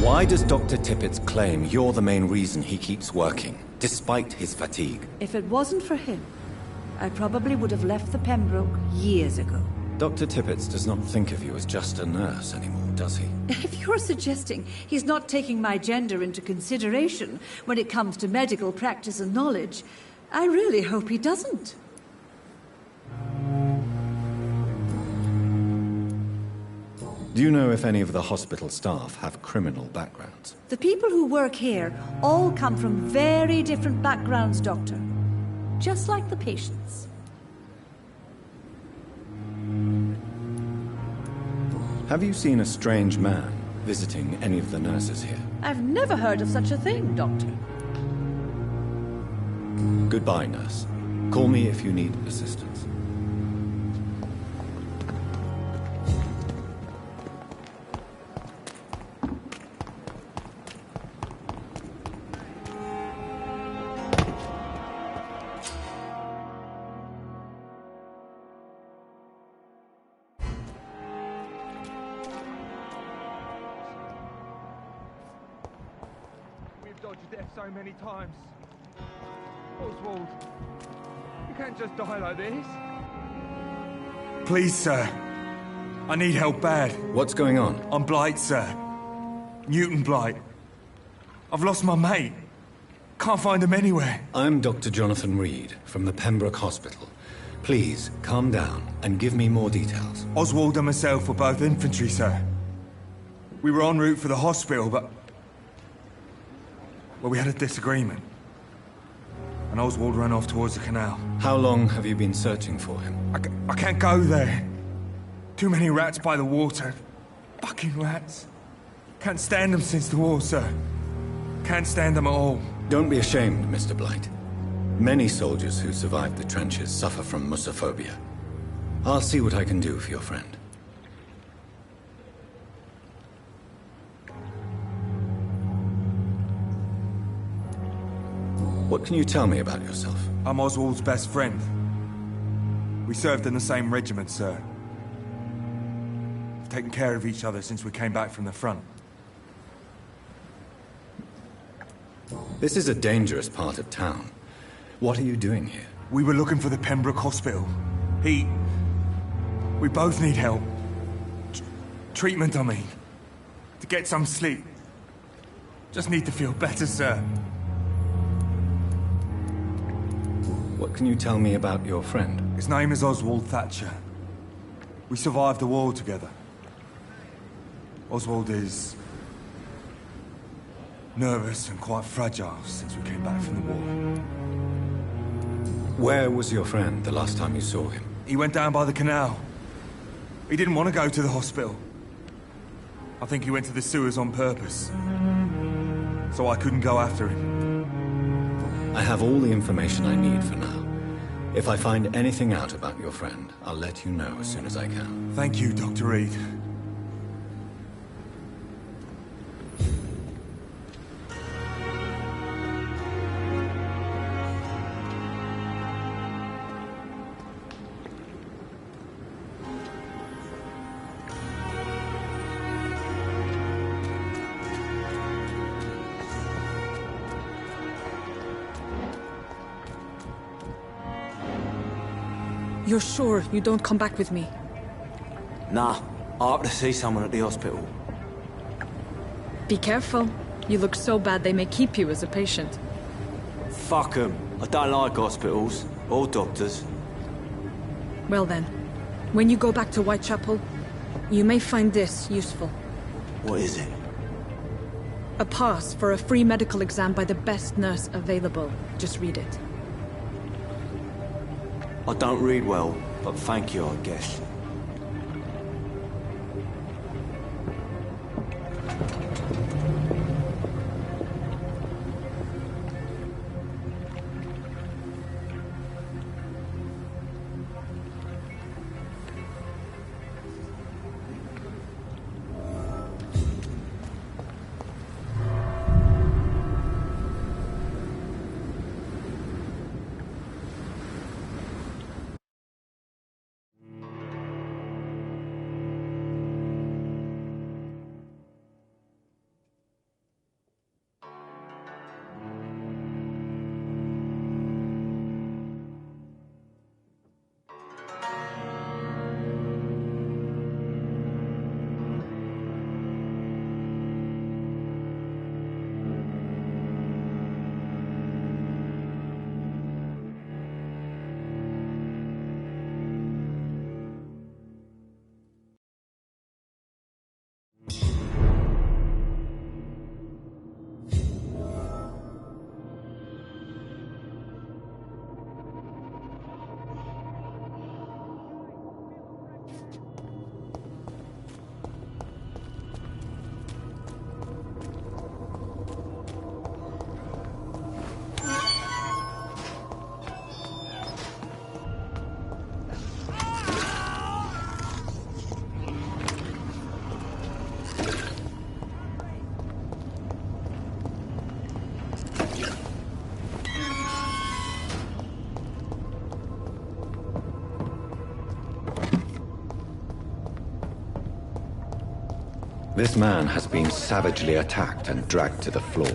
Why does Dr. Tippett claim you're the main reason he keeps working, despite his fatigue?
If it wasn't for him, I probably would have left the Pembroke years ago.
Dr. Tippett does not think of you as just a nurse anymore, does he?
If you're suggesting he's not taking my gender into consideration when it comes to medical practice and knowledge, I really hope he doesn't.
Do you know if any of the hospital staff have criminal backgrounds?
The people who work here all come from very different backgrounds, Doctor. Just like the patients.
Have you seen a strange man visiting any of the nurses here?
I've never heard of such a thing, Doctor.
Goodbye, nurse. Call me if you need assistance.
dodged death so many times. Oswald, you can't just die like this. Please, sir. I need help bad.
What's going on?
I'm Blight, sir. Newton Blight. I've lost my mate. Can't find him anywhere.
I'm Dr. Jonathan Reed from the Pembroke Hospital. Please, calm down and give me more details.
Oswald and myself were both infantry, sir. We were en route for the hospital, but... well, we had a disagreement. And Oswald ran off towards the canal.
How long have you been searching for him?
I can't go there. Too many rats by the water. Fucking rats. Can't stand them since the war, sir. Can't stand them at all.
Don't be ashamed, Mr. Blight. Many soldiers who survived the trenches suffer from musophobia. I'll see what I can do for your friend. What can you tell me about yourself?
I'm Oswald's best friend. We served in the same regiment, sir. We've taken care of each other since we came back from the front.
This is a dangerous part of town. What are you doing here?
We were looking for the Pembroke Hospital. We both need help. Treatment, I mean. To get some sleep. Just need to feel better, sir.
What can you tell me about your friend?
His name is Oswald Thatcher. We survived the war together. Oswald is... nervous and quite fragile since we came back from the war.
Where was your friend the last time you saw him?
He went down by the canal. He didn't want to go to the hospital. I think he went to the sewers on purpose. So I couldn't go after him.
I have all the information I need for now. If I find anything out about your friend, I'll let you know as soon as I can.
Thank you, Dr. Reed.
You're sure you don't come back with me?
Nah, I have to see someone at the hospital.
Be careful. You look so bad they may keep you as a patient.
Fuck 'em. I don't like hospitals, or doctors.
Well then, when you go back to Whitechapel, you may find this useful.
What is it?
A pass for a free medical exam by the best nurse available. Just read it.
I don't read well, but thank you, I guess.
This man has been savagely attacked and dragged to the floor.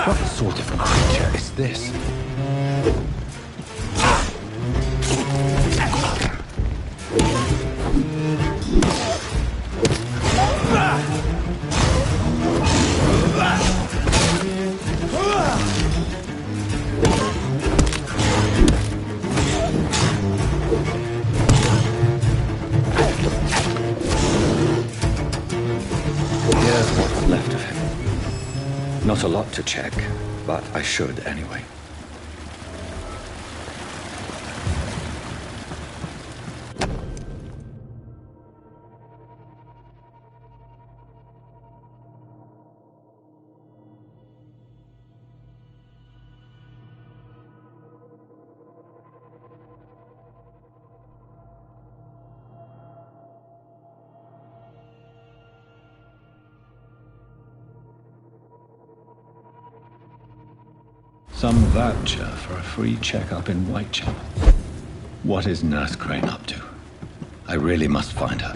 What sort of creature is this? Here's what's left of him. Not a lot to check, but I should anyway. Some voucher for a free checkup in Whitechapel. What is Nurse Crane up to? I really must find her.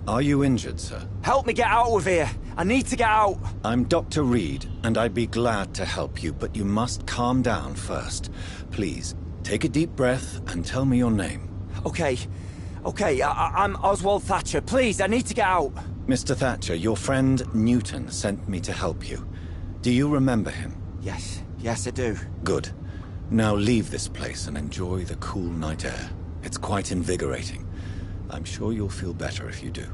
Are you injured, sir?
Help me get out of here. I need to get out.
I'm Dr. Reed, and I'd be glad to help you, but you must calm down first. Please, take a deep breath and tell me your name.
Okay. I'm Oswald Thatcher. Please, I need to get out.
Mr. Thatcher, your friend Newton sent me to help you. Do you remember him?
Yes, I do.
Good. Now leave this place and enjoy the cool night air. It's quite invigorating. I'm sure you'll feel better if you do.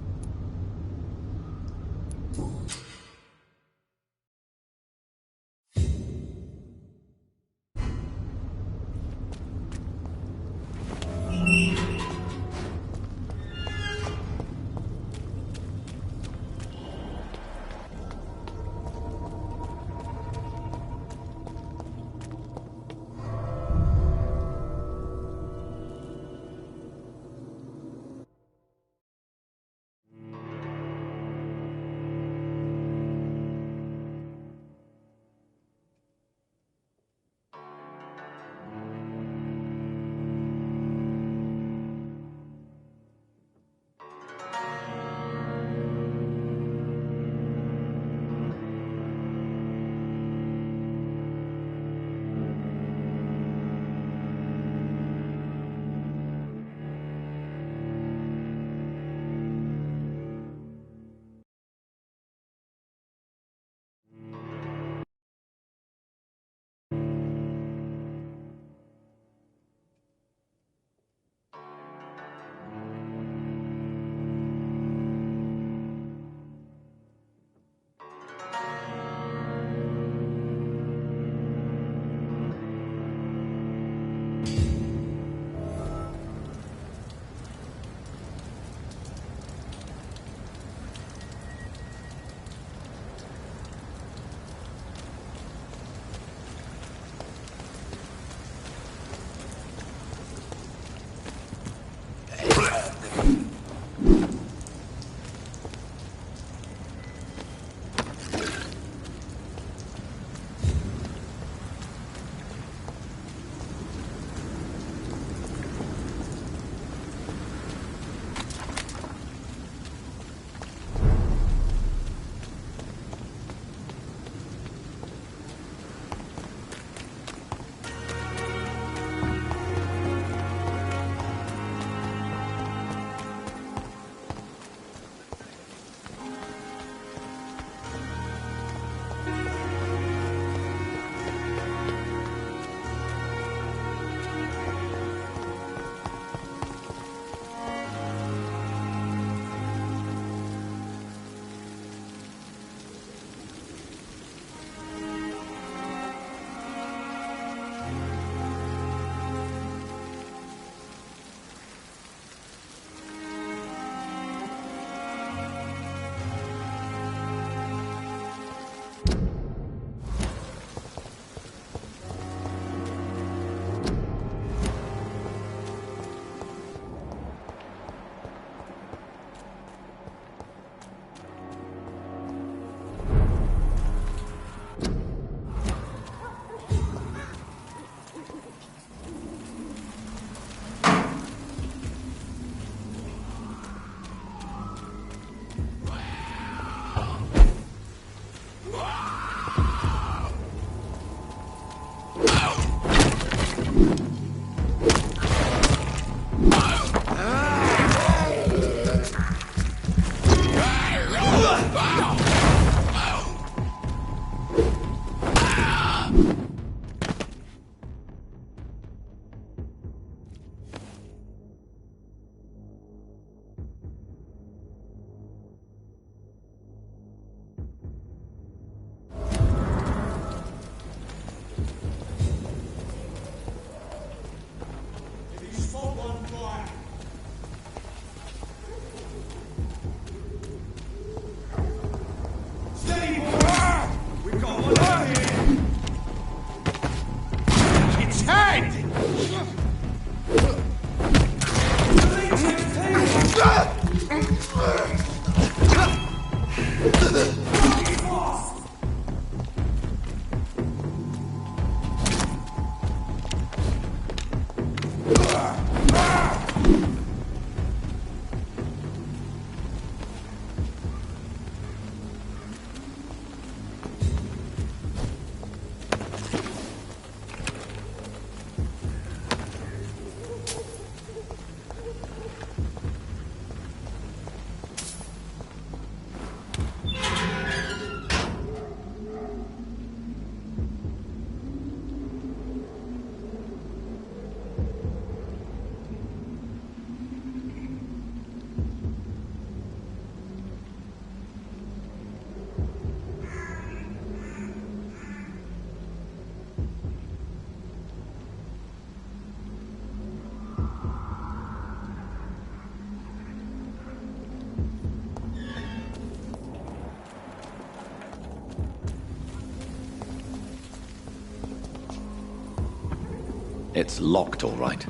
It's locked, all right.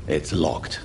It's locked.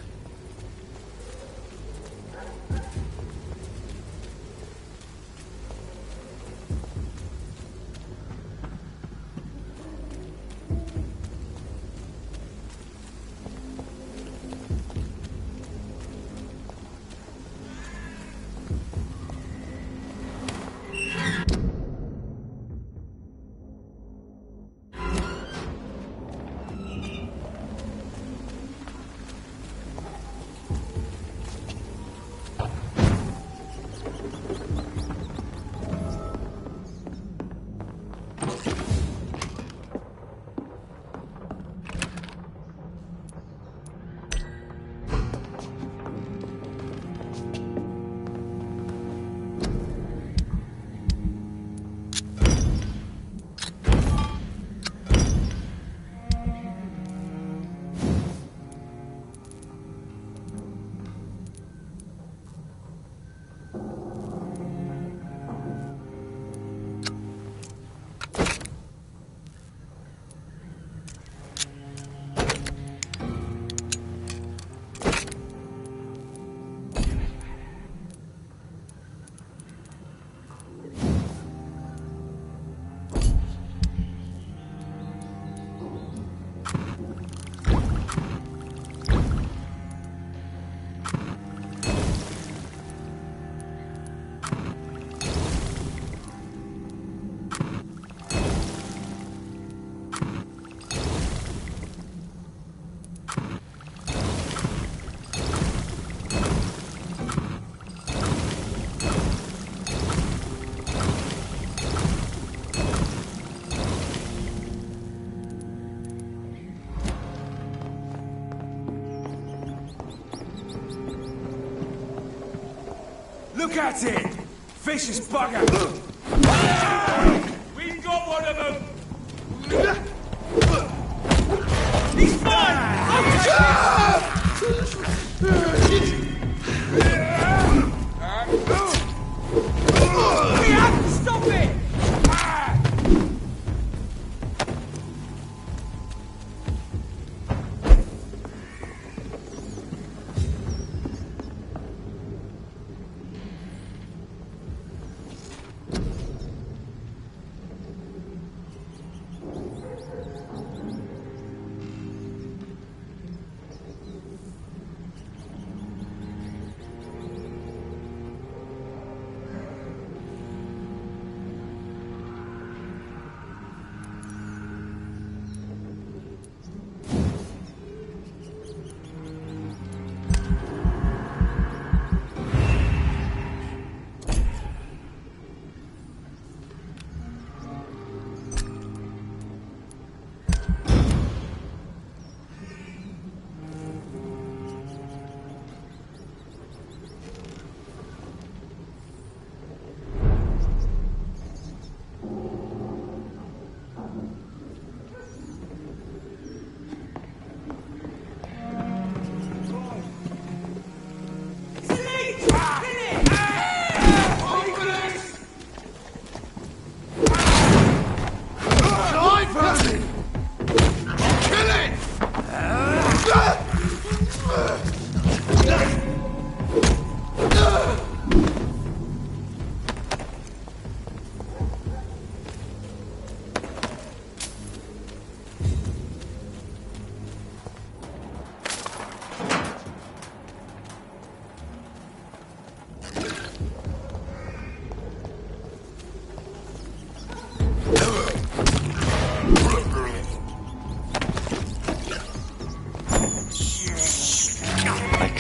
Look at it! Vicious bugger! We've got one of them! He's mine! We have to stop it!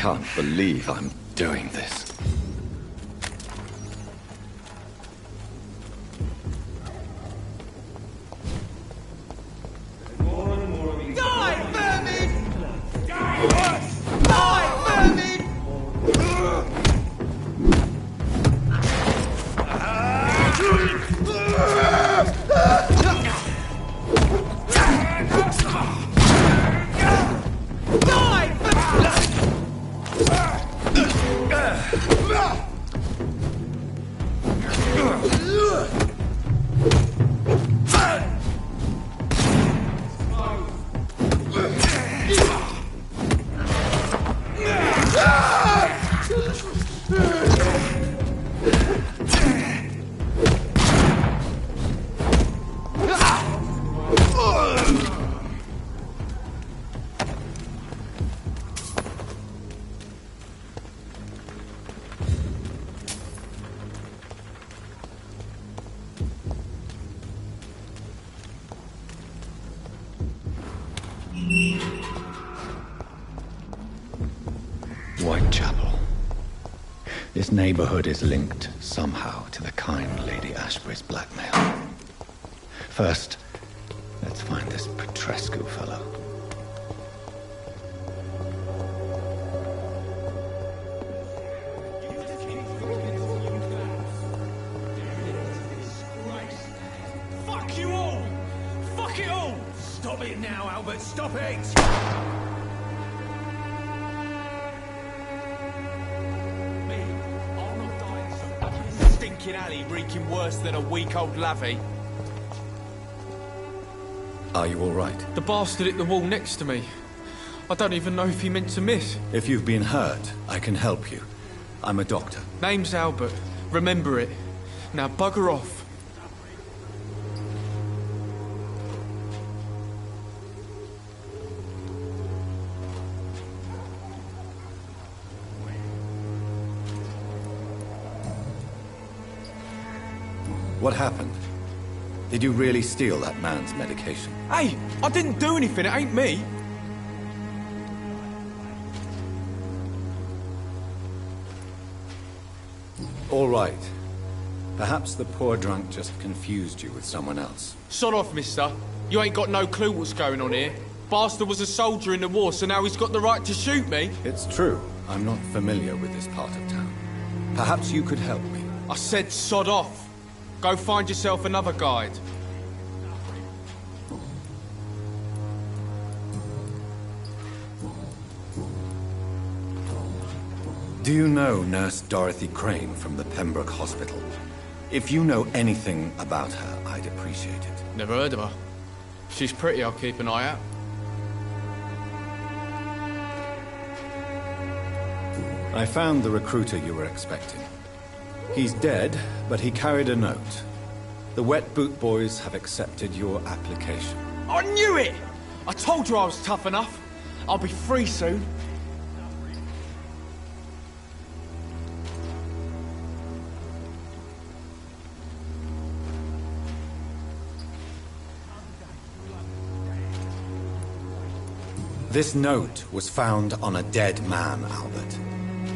can't believe I'm doing this. Whitechapel. This neighborhood is linked somehow to the kind Lady Ashbury's blackmail. First, let's find this Petrescu fellow.
Fuck you all! Fuck it all! Stop it now, Albert, stop it! Stinking alley reeking worse than a week-old lavvy.
Are you all right?
The bastard hit the wall next to me. I don't even know if he meant to miss.
If you've been hurt, I can help you. I'm a doctor.
Name's Albert. Remember it. Now bugger off.
What happened? Did you really steal that man's medication?
Hey, I didn't do anything, it ain't me.
All right. Perhaps the poor drunk just confused you with someone else.
Sod off, mister. You ain't got no clue what's going on here. Bastard was a soldier in the war, so now he's got the right to shoot me.
It's true. I'm not familiar with this part of town. Perhaps you could help me.
I said sod off. Go find yourself another guide.
Do you know Nurse Dorothy Crane from the Pembroke Hospital? If you know anything about her, I'd appreciate it.
Never heard of her. She's pretty, I'll keep an eye out.
I found the recruiter you were expecting. He's dead, but he carried a note. The Wet Boot Boys have accepted your application.
I knew it! I told you I was tough enough. I'll be free soon.
This note was found on a dead man, Albert.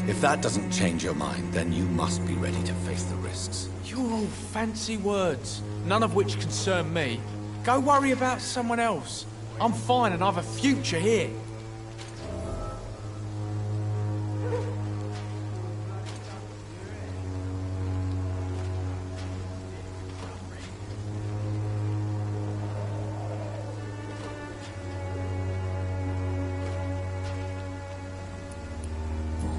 If that doesn't change your mind, then you must be ready to face the risks.
You're all fancy words, none of which concern me. Go worry about someone else. I'm fine and I have a future here.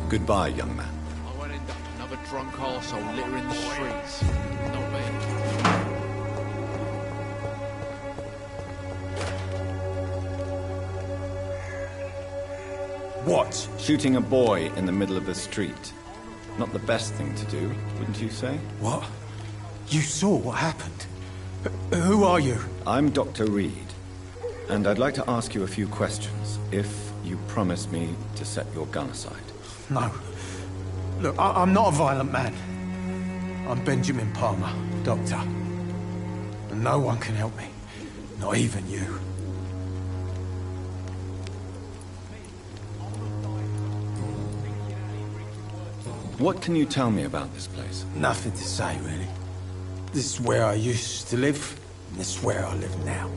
Goodbye, young man.
I won't end up another drunk arsehole littering the streets. Not me.
What? Shooting a boy in the middle of the street. Not the best thing to do, wouldn't you say?
What? You saw what happened? Who are you?
I'm Dr. Reed, and I'd like to ask you a few questions, if you promise me to set your gun aside.
No. Look, I'm not a violent man. I'm Benjamin Palmer, doctor. And no one can help me. Not even you.
What can you tell me about this place?
Nothing to say, really. This is where I used to live, and this is where I live now.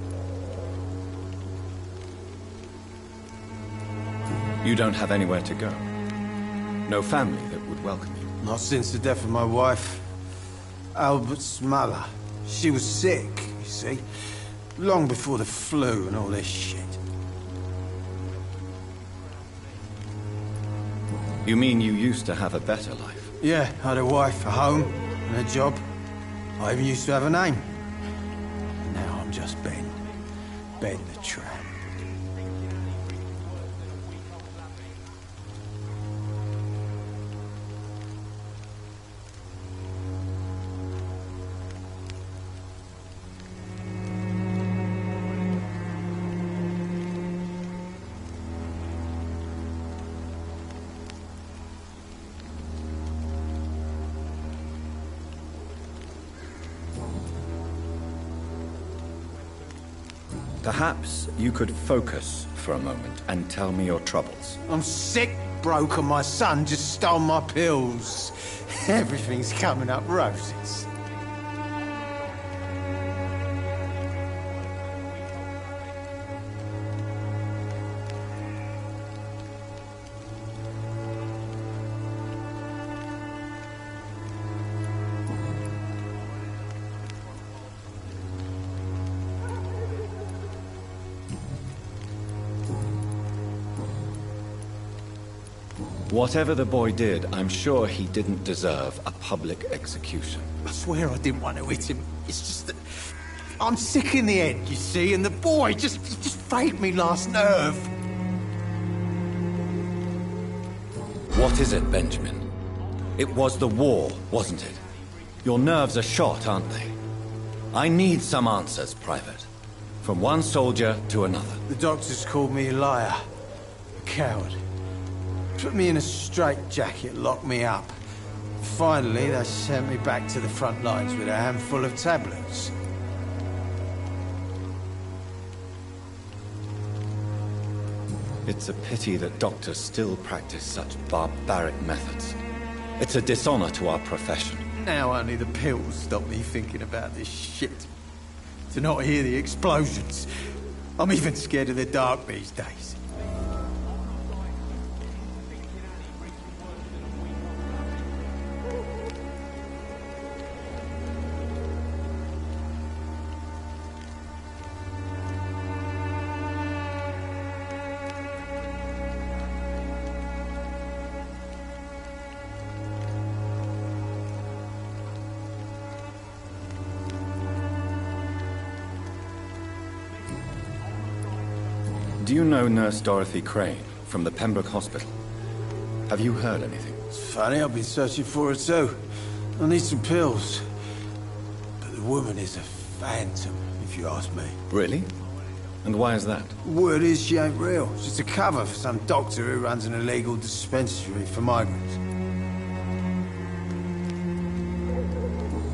You don't have anywhere to go? No family that would welcome you?
Not since the death of my wife, Albert's mother. She was sick, you see. Long before the flu and all this shit.
You mean you used to have a better life?
Yeah, I had a wife, a home, and a job. I even used to have a name. Now I'm just Ben. Ben the Tramp.
Perhaps you could focus for a moment and tell me your troubles.
I'm sick, broke, and my son just stole my pills. Everything's coming up roses.
Whatever the boy did, I'm sure he didn't deserve a public execution.
I swear I didn't want to hit him. It's just that I'm sick in the head, you see, and the boy just frayed me last nerve.
What is it, Benjamin? It was the war, wasn't it? Your nerves are shot, aren't they? I need some answers, Private. From one soldier to another.
The doctors called me a liar. A coward. Put me in a straitjacket, locked me up. Finally, they sent me back to the front lines with a handful of tablets.
It's a pity that doctors still practice such barbaric methods. It's a dishonor to our profession.
Now only the pills stop me thinking about this shit. To not hear the explosions. I'm even scared of the dark these days.
Do you know Nurse Dorothy Crane from the Pembroke Hospital? Have you heard anything?
It's funny, I've been searching for her too. I need some pills. But the woman is a phantom, if you ask me.
Really? And why is that?
Word is she ain't real. She's a cover for some doctor who runs an illegal dispensary for migrants.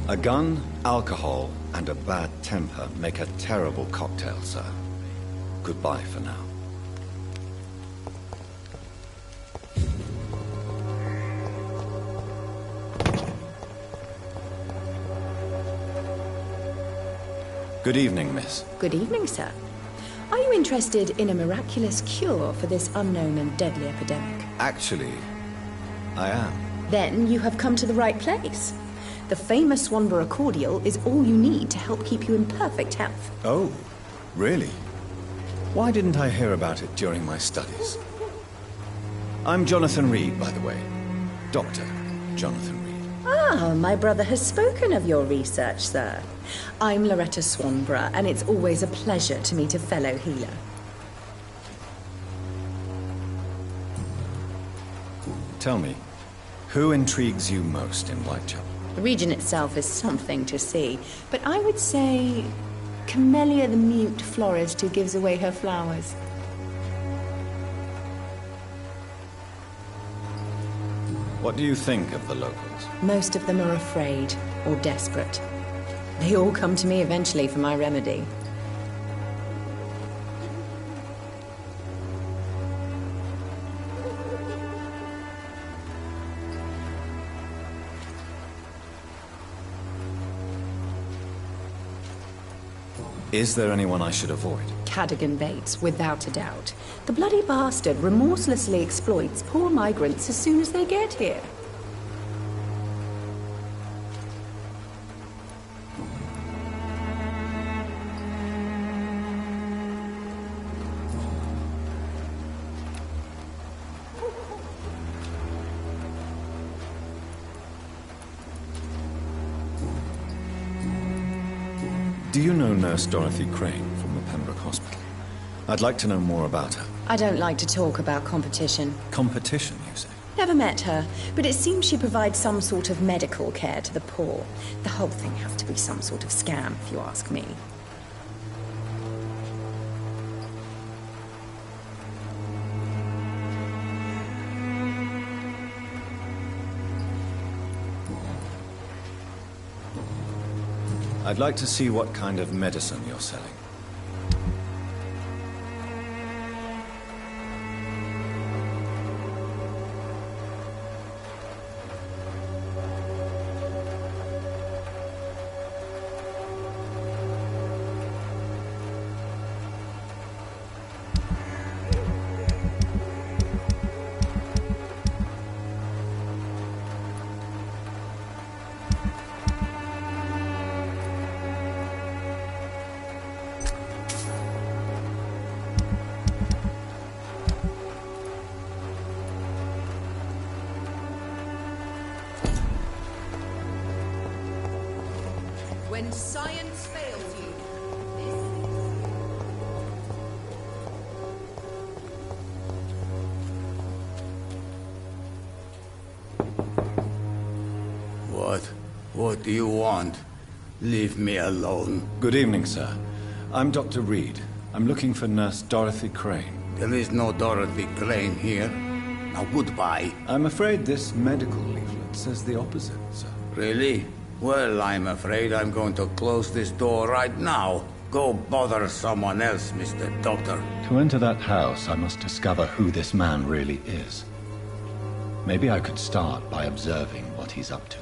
A gun, alcohol, and a bad temper make a terrible cocktail, sir. Goodbye for now. Good evening, miss.
Good evening, sir. Are you interested in a miraculous cure for this unknown and deadly epidemic?
Actually, I am.
Then you have come to the right place. The famous Swanborough cordial is all you need to help keep you in perfect health.
Oh, really? Why didn't I hear about it during my studies? I'm Jonathan Reed, by the way. Dr. Jonathan Reed.
Ah, my brother has spoken of your research, sir. I'm Loretta Swanborough, and it's always a pleasure to meet a fellow healer.
Tell me, who intrigues you most in Whitechapel?
The region itself is something to see, but I would say Camellia the mute florist who gives away her flowers.
What do you think of the locals?
Most of them are afraid or desperate. They all come to me eventually for my remedy.
Is there anyone I should avoid?
Cadogan Bates, without a doubt. The bloody bastard remorselessly exploits poor migrants as soon as they get here.
Do you know Nurse Dorothy Crane from the Pembroke Hospital? I'd like to know more about her.
I don't like to talk about competition.
Competition, you say?
Never met her, but it seems she provides some sort of medical care to the poor. The whole thing has to be some sort of scam, if you ask me.
I'd like to see what kind of medicine you're selling.
When science fails you,
What do you want? Leave me alone.
Good evening, sir. I'm Dr. Reed. I'm looking for Nurse Dorothy Crane.
There is no Dorothy Crane here. Now goodbye.
I'm afraid this medical leaflet says the opposite, sir.
Really? Well, I'm afraid I'm going to close this door right now. Go bother someone else, Mr. Doctor.
To enter that house, I must discover who this man really is. Maybe I could start by observing what he's up to.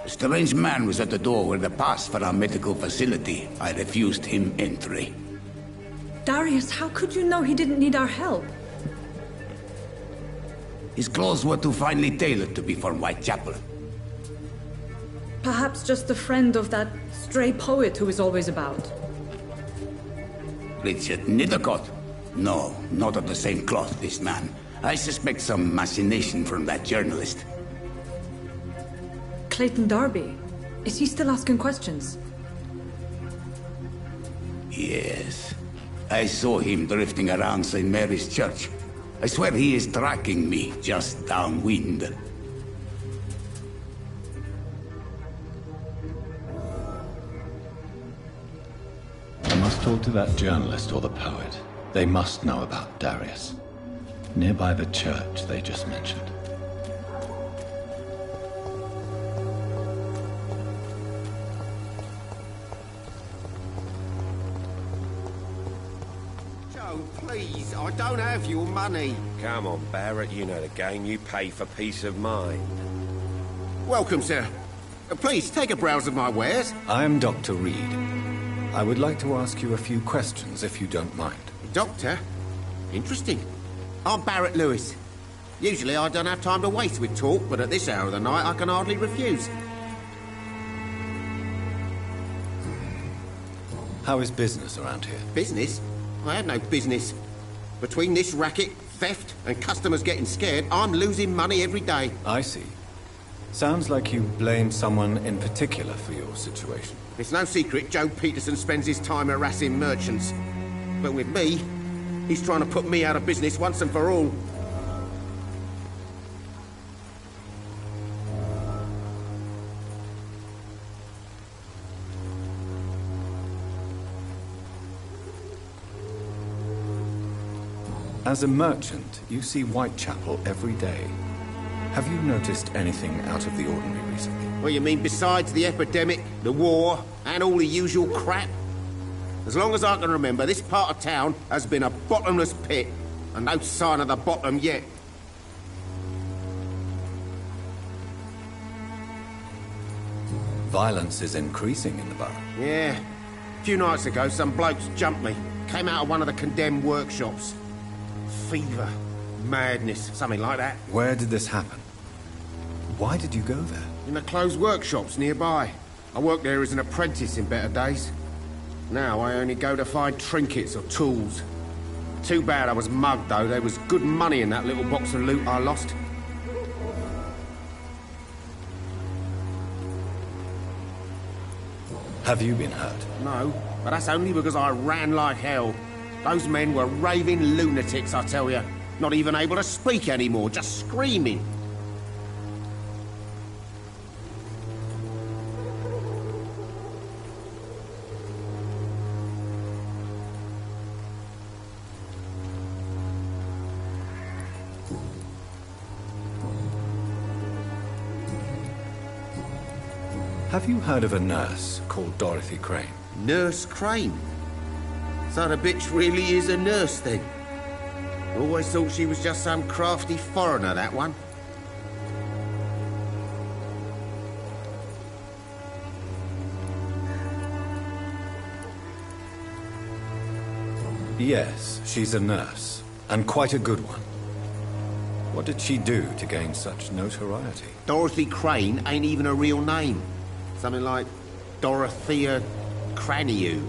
A strange man was at the door with a pass for our medical facility. I refused him entry.
Darius, how could you know he didn't need our help?
His clothes were too finely tailored to be from Whitechapel.
Perhaps just a friend of that stray poet who is always about.
Richard Nithercott? No, not of the same cloth, this man. I suspect some machination from that journalist.
Clayton Darby. Is he still asking questions?
Yes. I saw him drifting around St. Mary's Church. I swear he is tracking me just downwind.
I must talk to that journalist or the poet. They must know about Darius. Nearby the church they just mentioned.
Please, I don't have your money. Come on, Barrett, you know the game. You pay for peace of mind. Welcome, sir. Please, take a browse of my wares.
I'm Dr. Reed. I would like to ask you a few questions, if you don't mind.
Doctor? Interesting. I'm Barrett Lewis. Usually I don't have time to waste with talk, but at this hour of the night I can hardly refuse.
How is business around here?
Business? I have no business. Between this racket, theft, and customers getting scared, I'm losing money every day.
I see. Sounds like you blame someone in particular for your situation.
It's no secret Joe Peterson spends his time harassing merchants. But with me, he's trying to put me out of business once and for all.
As a merchant, you see Whitechapel every day. Have you noticed anything out of the ordinary recently?
What you mean besides the epidemic, the war, and all the usual crap? As long as I can remember, this part of town has been a bottomless pit, and no sign of the bottom yet.
Violence is increasing in the borough.
Yeah. A few nights ago, some blokes jumped me. Came out of one of the condemned workshops. Fever, madness, something like that.
Where did this happen? Why did you go there?
In the closed workshops nearby. I worked there as an apprentice in better days. Now I only go to find trinkets or tools. Too bad I was mugged, though. There was good money in that little box of loot I lost.
Have you been hurt?
No, but that's only because I ran like hell. Those men were raving lunatics, I tell you. Not even able to speak anymore, just screaming.
Have you heard of a nurse called Dorothy Crane?
Nurse Crane? So the bitch really is a nurse, then? Always thought she was just some crafty foreigner, that one.
Yes, she's a nurse, and quite a good one. What did she do to gain such notoriety?
Dorothy Crane ain't even a real name. Something like Dorothea Craniu.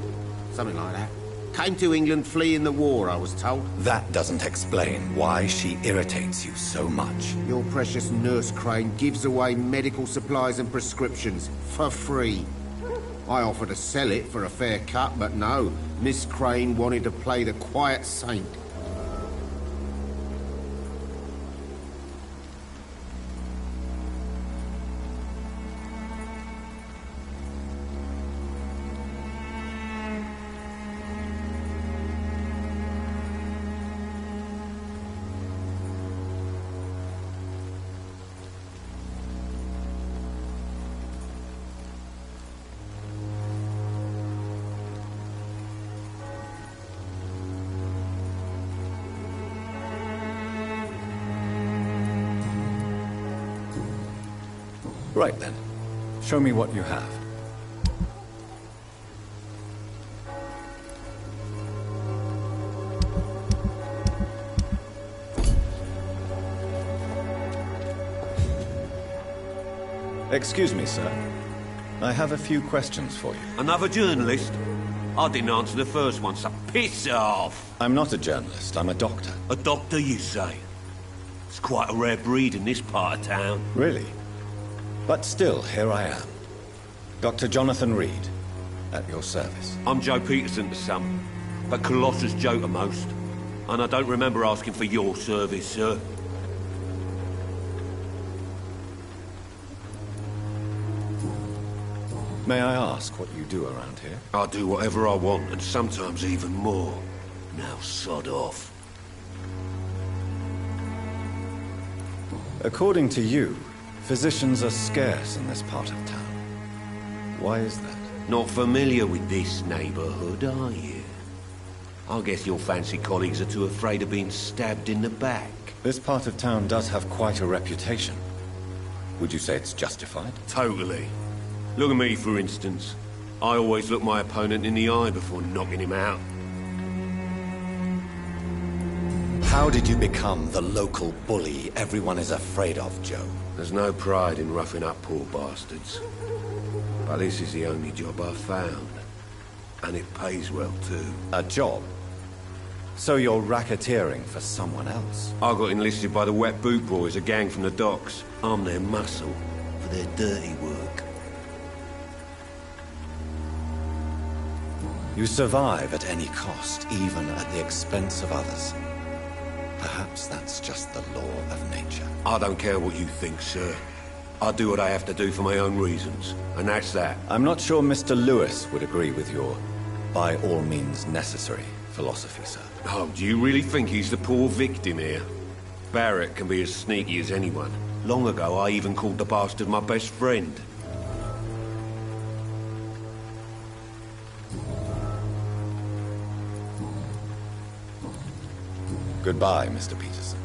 Something like that. Came to England fleeing the war, I was told.
That doesn't explain why she irritates you so much.
Your precious Nurse Crane gives away medical supplies and prescriptions for free. I offered to sell it for a fair cut, but no. Miss Crane wanted to play the quiet saint.
Right then. Show me what you have. Excuse me, sir. I have a few questions for you.
Another journalist? I didn't answer the first one, so piss off!
I'm not a journalist, I'm a doctor.
A doctor, you say? It's quite a rare breed in this part of town.
Really? But still, here I am. Dr. Jonathan Reed, at your service.
I'm Joe Peterson to some, but Colossus Joe to most. And I don't remember asking for your service, sir.
May I ask what you do around here?
I do whatever I want, and sometimes even more. Now sod off.
According to you, physicians are scarce in this part of town. Why is that?
Not familiar with this neighborhood, are you? I guess your fancy colleagues are too afraid of being stabbed in the back.
This part of town does have quite a reputation. Would you say it's justified?
Totally. Look at me, for instance. I always look my opponent in the eye before knocking him out.
How did you become the local bully everyone is afraid of, Joe?
There's no pride in roughing up poor bastards. But this is the only job I've found. And it pays well, too.
A job? So you're racketeering for someone else?
I got enlisted by the Wet Boot Boys, a gang from the docks. I'm their muscle for their dirty work.
You survive at any cost, even at the expense of others. Perhaps that's just the law of nature.
I don't care what you think, sir. I do what I have to do for my own reasons, and that's that.
I'm not sure Mr. Lewis would agree with your by all means necessary philosophy, sir.
Oh, do you really think he's the poor victim here? Barrett can be as sneaky as anyone. Long ago, I even called the bastard my best friend.
Goodbye, Mr. Peterson.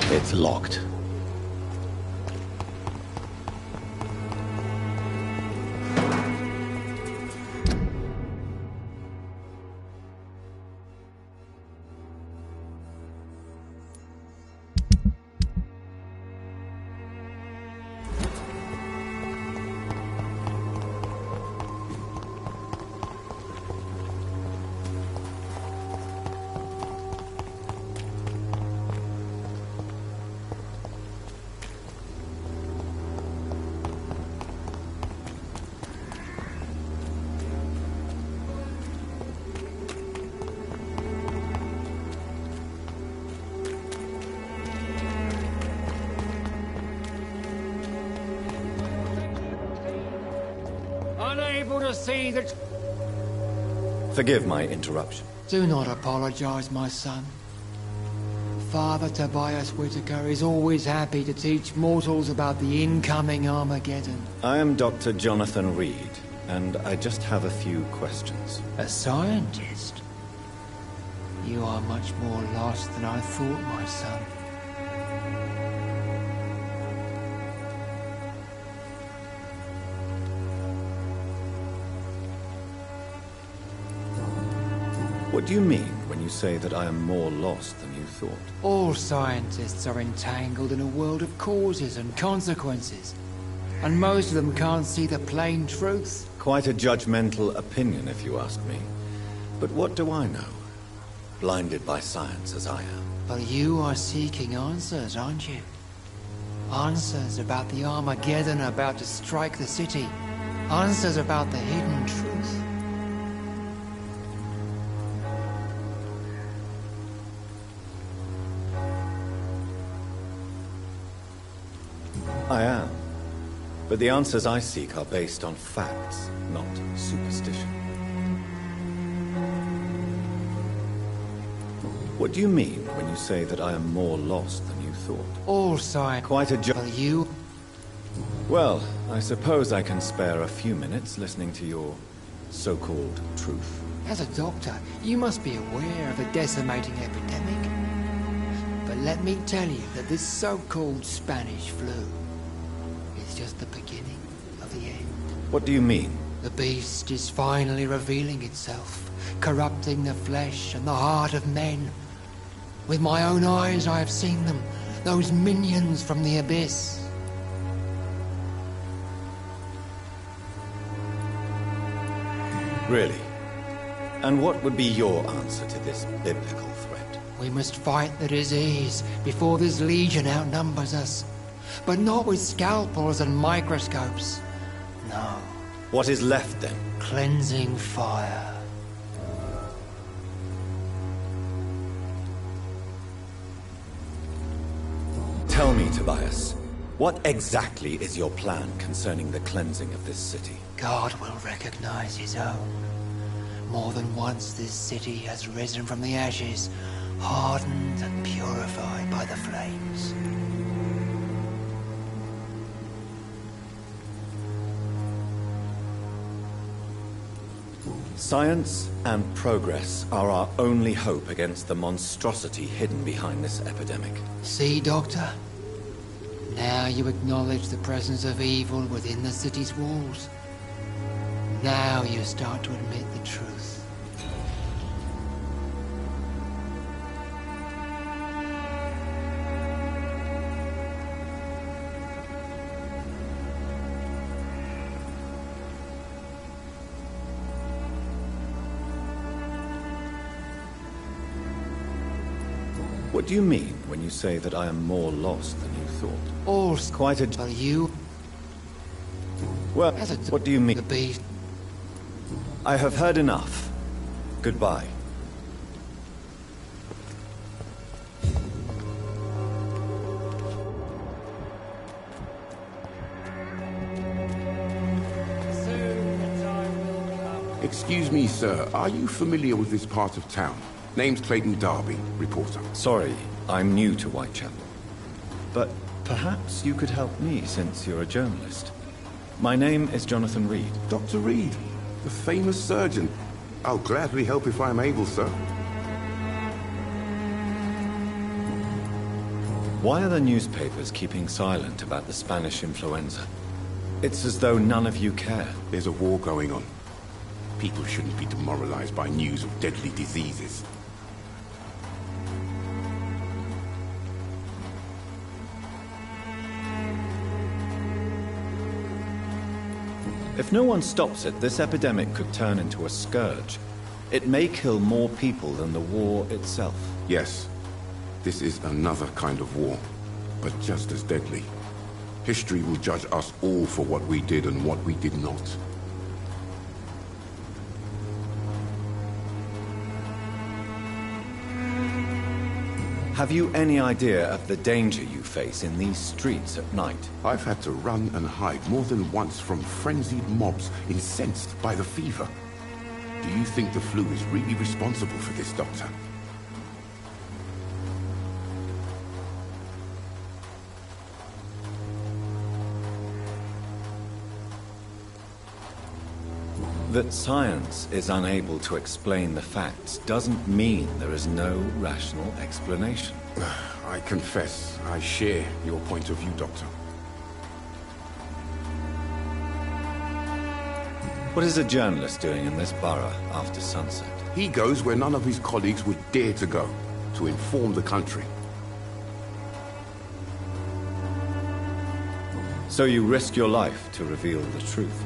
It's locked.
Unable to see that...
Forgive my interruption.
Do not apologize, my son. Father Tobias Whitaker is always happy to teach mortals about the incoming Armageddon.
I am Dr. Jonathan Reed, and I just have a few questions.
A scientist? You are much more lost than I thought, my son.
What do you mean when you say that I am more lost than you thought?
All scientists are entangled in a world of causes and consequences, and most of them can't see the plain truth.
Quite a judgmental opinion, if you ask me. But what do I know? Blinded by science as I am.
But you are seeking answers, aren't you? Answers about the Armageddon about to strike the city. Answers about the hidden truth.
I am. But the answers I seek are based on facts, not superstition. What do you mean when you say that I am more lost than you thought?
All science.
Quite a
you?
Well, I suppose I can spare a few minutes listening to your so-called truth.
As a doctor, you must be aware of the decimating epidemic. But let me tell you that this so-called Spanish flu is just the beginning of the end.
What do you mean?
The beast is finally revealing itself, corrupting the flesh and the heart of men. With my own eyes I have seen them, those minions from the abyss.
Really? And what would be your answer to this biblical threat?
We must fight the disease before this legion outnumbers us. But not with scalpels and microscopes. No.
What is left then?
Cleansing fire.
Tell me, Tobias, what exactly is your plan concerning the cleansing of this city?
God will recognize his own. More than once this city has risen from the ashes, hardened and purified by the flames.
Science and progress are our only hope against the monstrosity hidden behind this epidemic.
See, Doctor? Now you acknowledge the presence of evil within the city's walls. Now you start to admit the truth.
What do you mean when you say that I am more lost than you thought?
All
Quite a...
Are you?
Well, what do you mean?
The beast.
I have heard enough. Goodbye.
Excuse me, sir. Are you familiar with this part of town? Name's Clayton Darby, reporter.
Sorry, I'm new to Whitechapel. But perhaps you could help me since you're a journalist. My name is Jonathan Reed.
Dr. Reed, the famous surgeon. I'll gladly help if I'm able, sir.
Why are the newspapers keeping silent about the Spanish influenza? It's as though none of you care.
There's a war going on. People shouldn't be demoralized by news of deadly diseases.
If no one stops it, this epidemic could turn into a scourge. It may kill more people than the war itself.
Yes, this is another kind of war, but just as deadly. History will judge us all for what we did and what we did not.
Have you any idea of the danger you face in these streets at night?
I've had to run and hide more than once from frenzied mobs incensed by the fever. Do you think the flu is really responsible for this, Doctor?
That science is unable to explain the facts doesn't mean there is no rational explanation.
I confess, I share your point of view, Doctor.
What is a journalist doing in this borough after sunset?
He goes where none of his colleagues would dare to go, to inform the country.
So you risk your life to reveal the truth.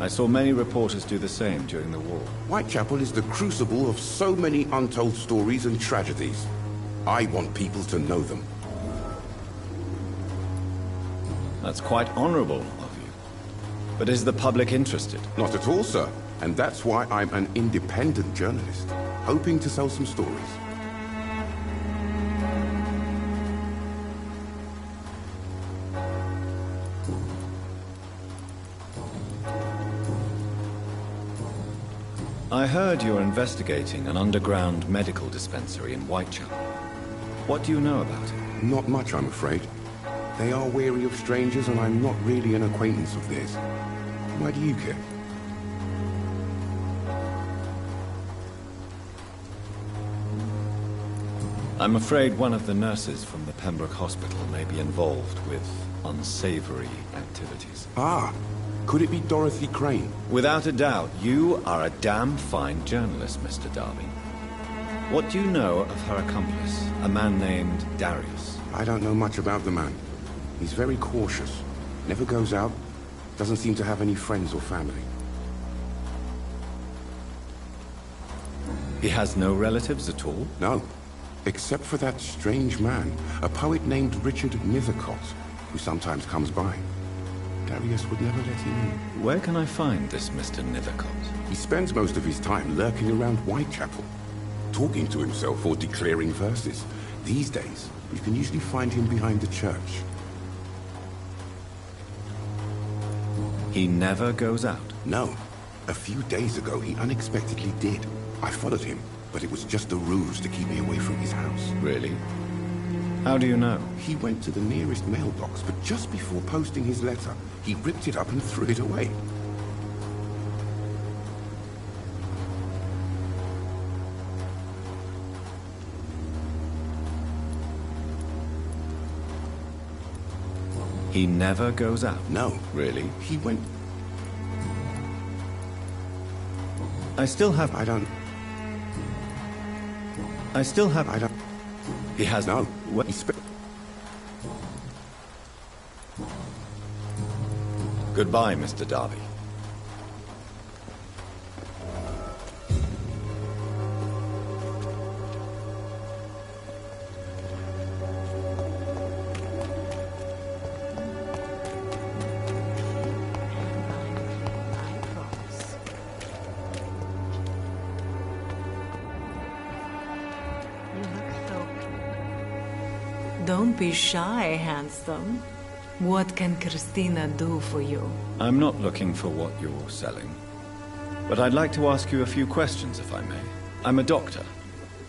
I saw many reporters do the same during the war.
Whitechapel is the crucible of so many untold stories and tragedies. I want people to know them.
That's quite honorable of you. But is the public interested?
Not at all, sir. And that's why I'm an independent journalist, hoping to sell some stories.
I heard you're investigating an underground medical dispensary in Whitechapel. What do you know about it?
Not much, I'm afraid. They are wary of strangers, and I'm not really an acquaintance of theirs. Why do you care?
I'm afraid one of the nurses from the Pembroke Hospital may be involved with unsavory activities.
Ah, could it be Dorothy Crane?
Without a doubt, you are a damn fine journalist, Mr. Darby. What do you know of her accomplice, a man named Darius?
I don't know much about the man. He's very cautious. Never goes out. Doesn't seem to have any friends or family.
He has no relatives at all?
No. Except for that strange man, a poet named Richard Nethercott, who sometimes comes by. Darius would never let him in.
Where can I find this Mr. Nethercott?
He spends most of his time lurking around Whitechapel, talking to himself or declaring verses. These days, you can usually find him behind the church.
He never goes out?
No. A few days ago, he unexpectedly did. I followed him, but it was just a ruse to keep me away from his house.
Really? How do you know?
He went to the nearest mailbox, but just before posting his letter, he ripped it up and threw it away.
He never goes out?
No.
Really?
He went...
I still have...
I don't...
He has...
No.
What? Goodbye, Mr. Darby.
Don't be shy, handsome. What can Christina do for you?
I'm not looking for what you're selling. But I'd like to ask you a few questions, if I may. I'm a doctor.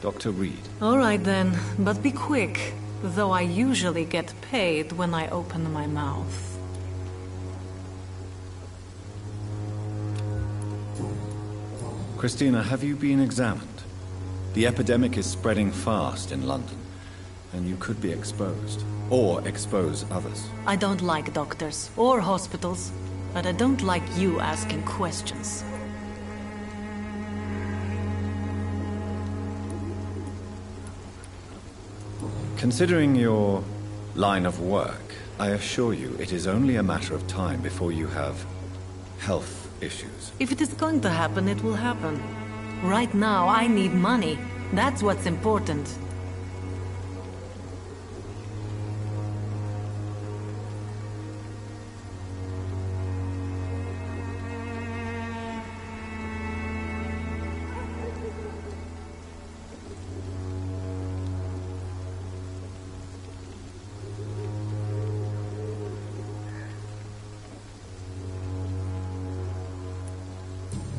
Dr. Reed.
All right then, but be quick. Though I usually get paid when I open my mouth.
Christina, have you been examined? The epidemic is spreading fast in London. And you could be exposed. Or expose others.
I don't like doctors or hospitals, but I don't like you asking questions.
Considering your line of work, I assure you it is only a matter of time before you have health issues.
If it is going to happen, it will happen. Right now, I need money. That's what's important.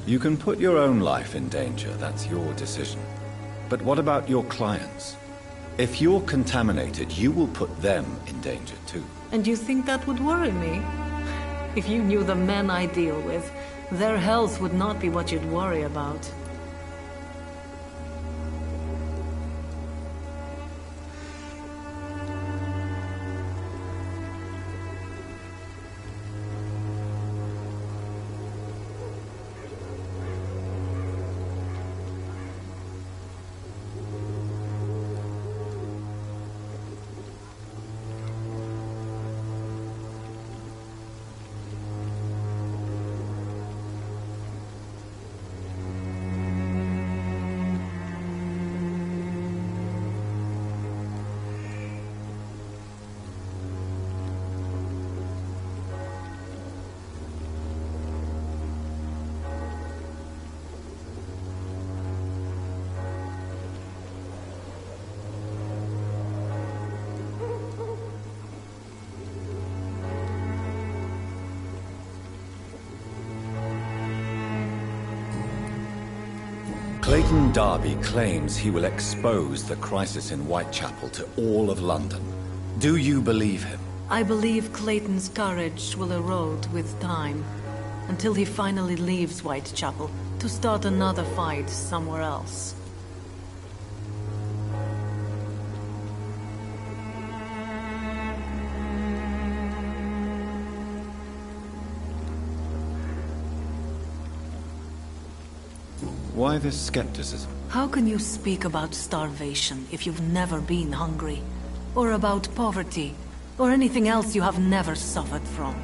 You can put your own life in danger, that's your decision. But what about your clients? If you're contaminated, you will put them in danger too.
And you think that would worry me? If you knew the men I deal with, their health would not be what you'd worry about.
Clayton Darby claims he will expose the crisis in Whitechapel to all of London. Do you believe him?
I believe Clayton's courage will erode with time, until he finally leaves Whitechapel to start another fight somewhere else.
Why this skepticism?
How can you speak about starvation if you've never been hungry? Or about poverty? Or anything else you have never suffered from?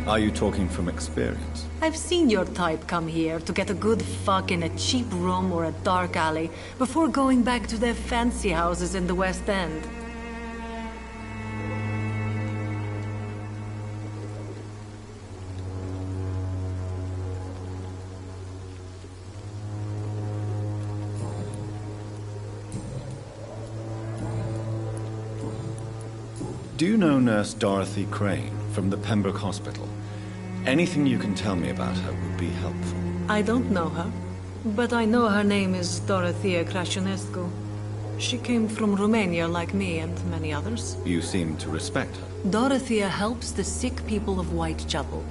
Are you talking from experience?
I've seen your type come here to get a good fuck in a cheap room or a dark alley before going back to their fancy houses in the West End.
Do you know Nurse Dorothy Crane from the Pembroke Hospital? Anything you can tell me about her would be helpful.
I don't know her, but I know her name is Dorothea Crăciunescu. She came from Romania like me and many others.
You seem to respect her.
Dorothea helps the sick people of Whitechapel.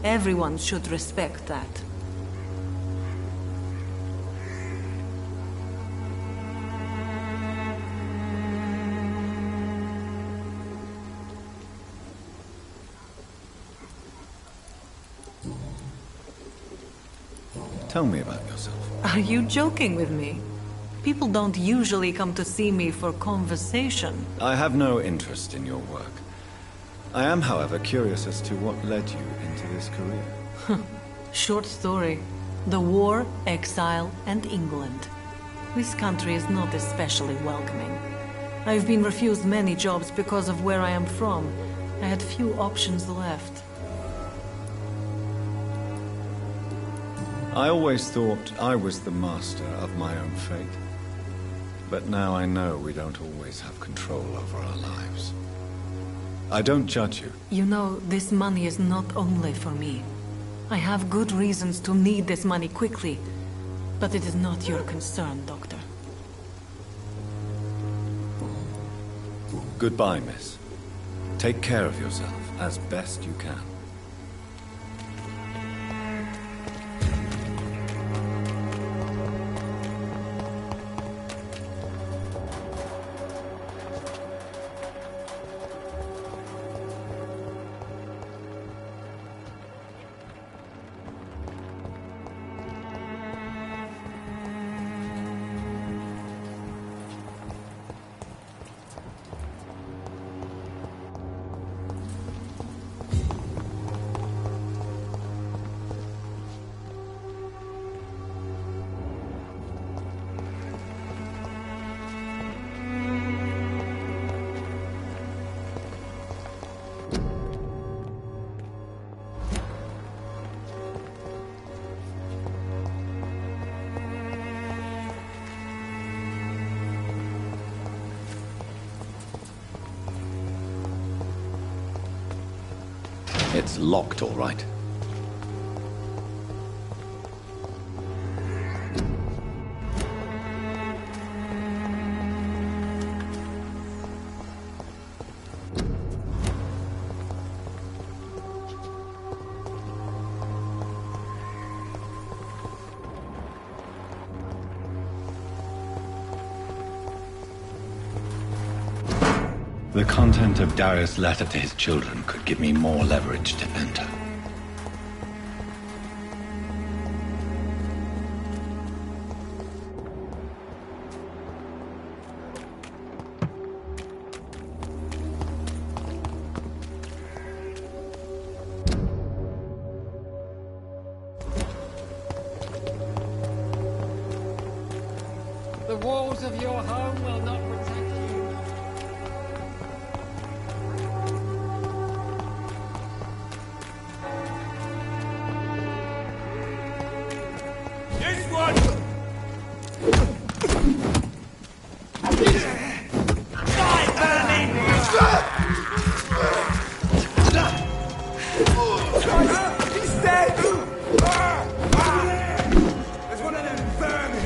Everyone should respect that.
Tell me about yourself.
Are you joking with me? People don't usually come to see me for conversation.
I have no interest in your work. I am, however, curious as to what led you into this career.
Short story. The war, exile, and England. This country is not especially welcoming. I've been refused many jobs because of where I am from. I had few options left.
I always thought I was the master of my own fate. But now I know we don't always have control over our lives. I don't judge you.
You know, this money is not only for me. I have good reasons to need this money quickly. But it is not your concern, Doctor.
Goodbye, miss. Take care of yourself as best you can. It's locked, all right. The content of Darius' letter to his children could give me more leverage to enter.
The walls of your home will not protect you.
This one! Die, vermin!
He's dead! There's one of them vermin!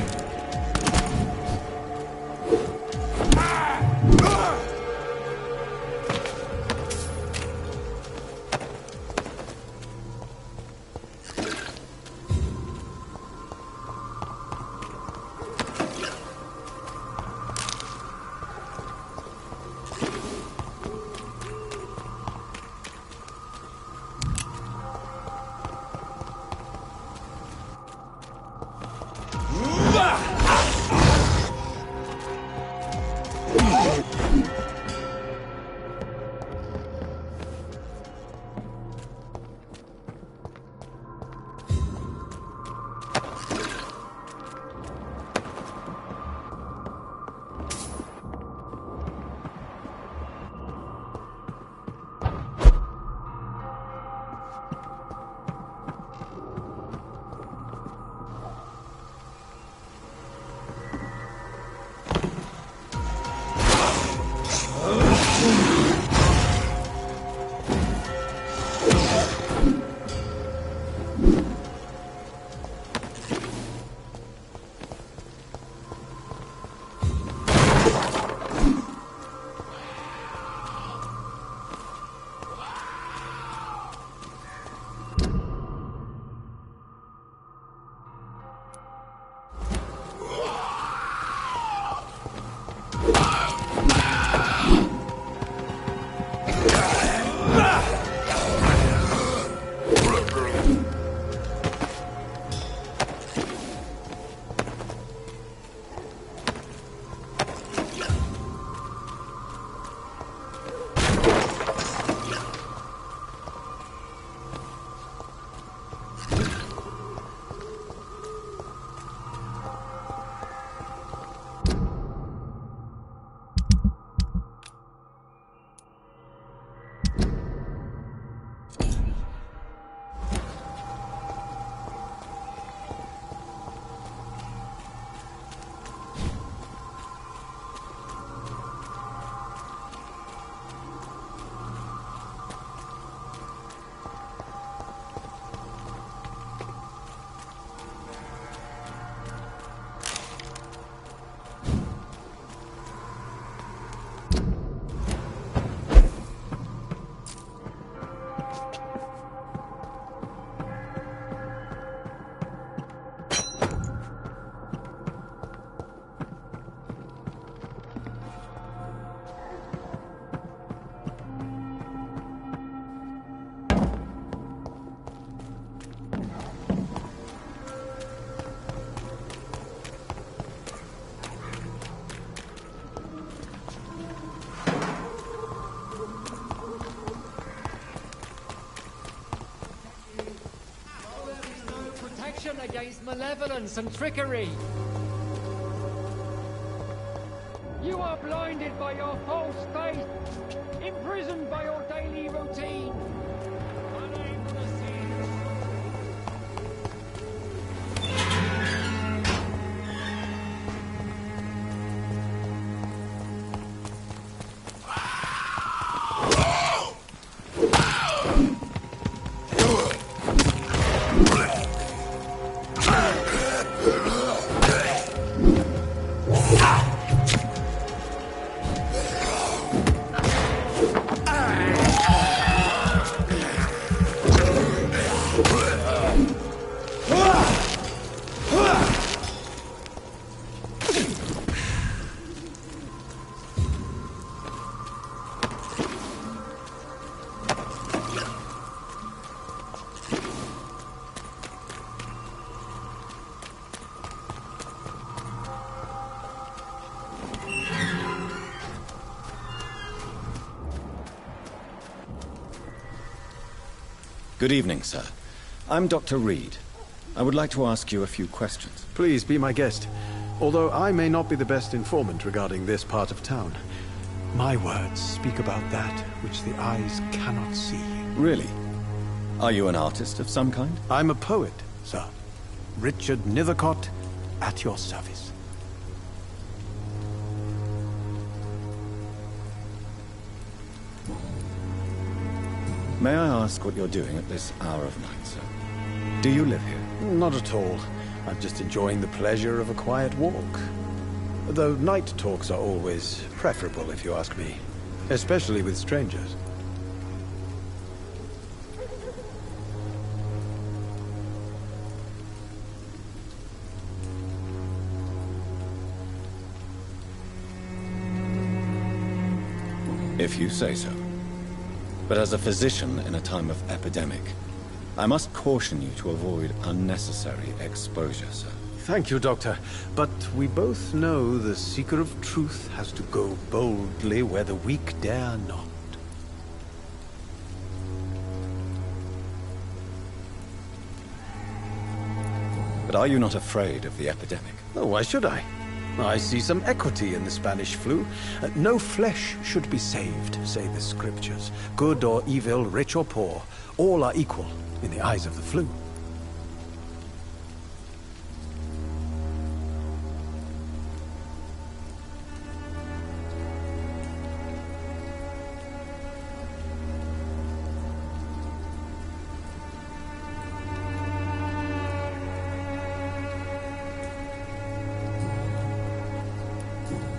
against malevolence and trickery. You are blinded by your false faith, imprisoned by your daily routine. Unable to see.
Good evening, sir. I'm Dr. Reed. I would like to ask you a few questions.
Please be my guest. Although I may not be the best informant regarding this part of town, my words speak about that which the eyes cannot see.
Really? Are you an artist of some kind?
I'm a poet, sir. Richard Nethercott, at your service.
May I ask what you're doing at this hour of night, sir? Do you live here?
Not at all. I'm just enjoying the pleasure of a quiet walk. Though night talks are always preferable, if you ask me. Especially with strangers.
If you say so. But as a physician in a time of epidemic, I must caution you to avoid unnecessary exposure, sir.
Thank you, Doctor. But we both know the seeker of truth has to go boldly where the weak dare not.
But are you not afraid of the epidemic?
Oh, why should I? I see some equity in the Spanish flu. No flesh should be saved, say the scriptures. Good or evil, rich or poor, all are equal in the eyes of the flu.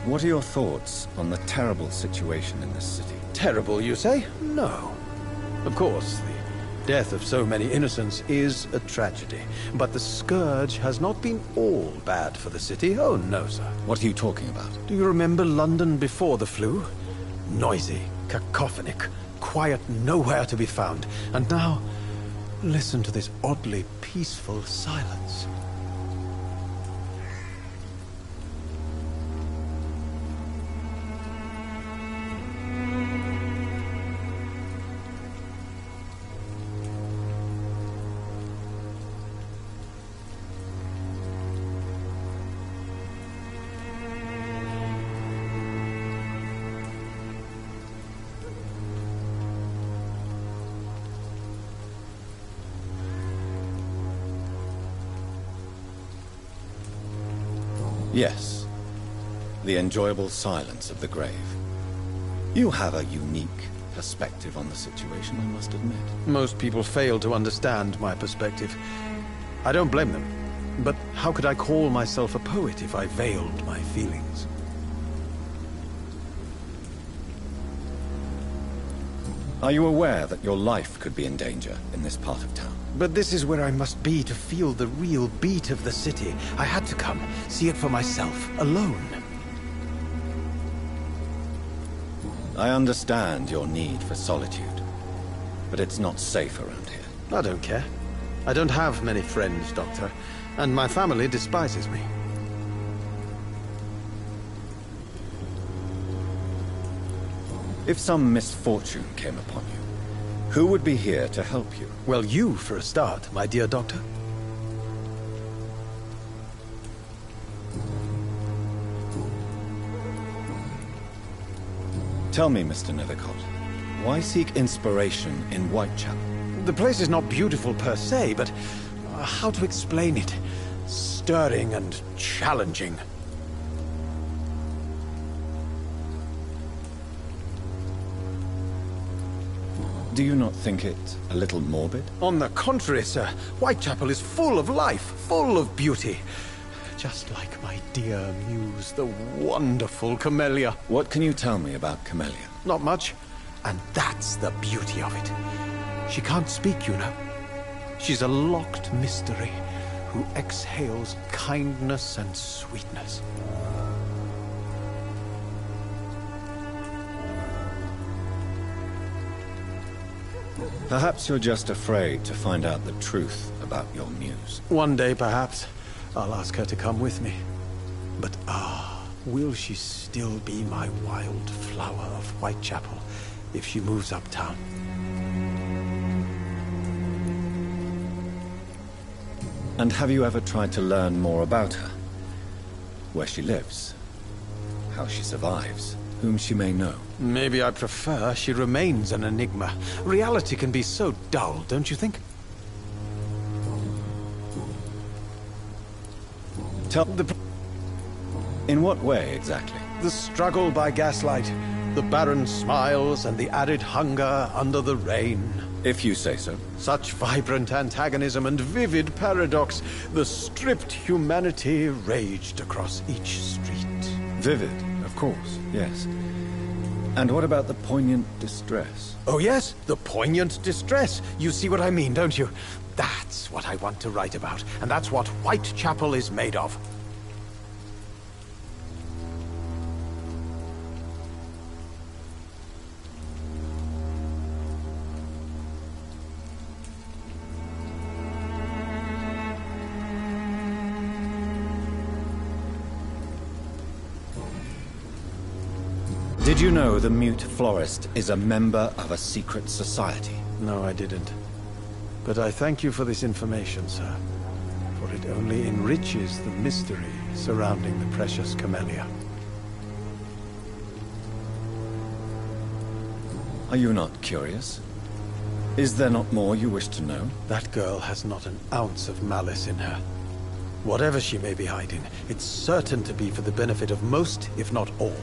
What are your thoughts on the terrible situation in this city?
Terrible, you say? No. Of course, the death of so many innocents is a tragedy. But the scourge has not been all bad for the city. Oh, no, sir.
What are you talking about?
Do you remember London before the flu? Noisy, cacophonic, quiet nowhere to be found. And now, listen to this oddly peaceful silence.
Yes. The enjoyable silence of the grave. You have a unique perspective on the situation, I must admit.
Most people fail to understand my perspective. I don't blame them. But how could I call myself a poet if I veiled my feelings?
Are you aware that your life could be in danger in this part of town?
But this is where I must be to feel the real beat of the city. I had to come, see it for myself, alone.
I understand your need for solitude, but it's not safe around here.
I don't care. I don't have many friends, Doctor, and my family despises me.
If some misfortune came upon you, who would be here to help you?
Well, you, for a start, my dear Doctor.
Tell me, Mr. Nethercott, why seek inspiration in Whitechapel?
The place is not beautiful per se, but how to explain it? Stirring and challenging.
Do you not think it a little morbid?
On the contrary, sir. Whitechapel is full of life, full of beauty. Just like my dear muse, the wonderful Camellia.
What can you tell me about Camellia?
Not much. And that's the beauty of it. She can't speak, you know. She's a locked mystery who exhales kindness and sweetness.
Perhaps you're just afraid to find out the truth about your muse.
One day, perhaps, I'll ask her to come with me. But will she still be my wild flower of Whitechapel if she moves uptown?
And have you ever tried to learn more about her? Where she lives? How she survives? Whom she may know?
Maybe I prefer she remains an enigma. Reality can be so dull, don't you think?
In what way, exactly?
The struggle by gaslight, the barren smiles and the added hunger under the rain.
If you say so.
Such vibrant antagonism and vivid paradox. The stripped humanity raged across each street.
Vivid, of course, yes. And what about the poignant distress?
Oh yes, the poignant distress. You see what I mean, don't you? That's what I want to write about, and that's what Whitechapel is made of.
Did you know the Mute Florist is a member of a secret society?
No, I didn't. But I thank you for this information, sir. For it only enriches the mystery surrounding the precious Camellia.
Are you not curious? Is there not more you wish to know?
That girl has not an ounce of malice in her. Whatever she may be hiding, it's certain to be for the benefit of most, if not all.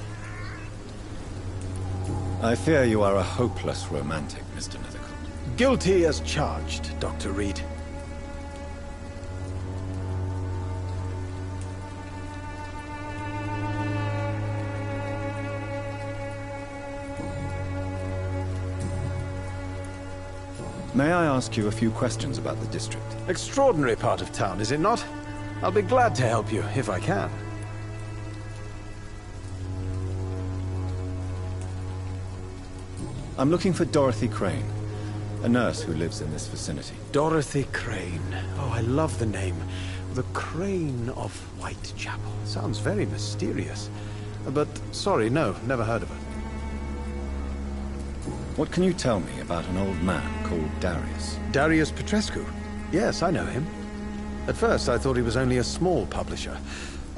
I fear you are a hopeless romantic, Mr. Nethercott.
Guilty as charged, Dr. Reed.
May I ask you a few questions about the district?
Extraordinary part of town, is it not? I'll be glad to help you, if I can.
I'm looking for Dorothy Crane, a nurse who lives in this vicinity.
Dorothy Crane. Oh, I love the name. The Crane of Whitechapel. Sounds very mysterious. But, sorry, no, never heard of her.
What can you tell me about an old man called Darius?
Darius Petrescu? Yes, I know him. At first, I thought he was only a small publisher.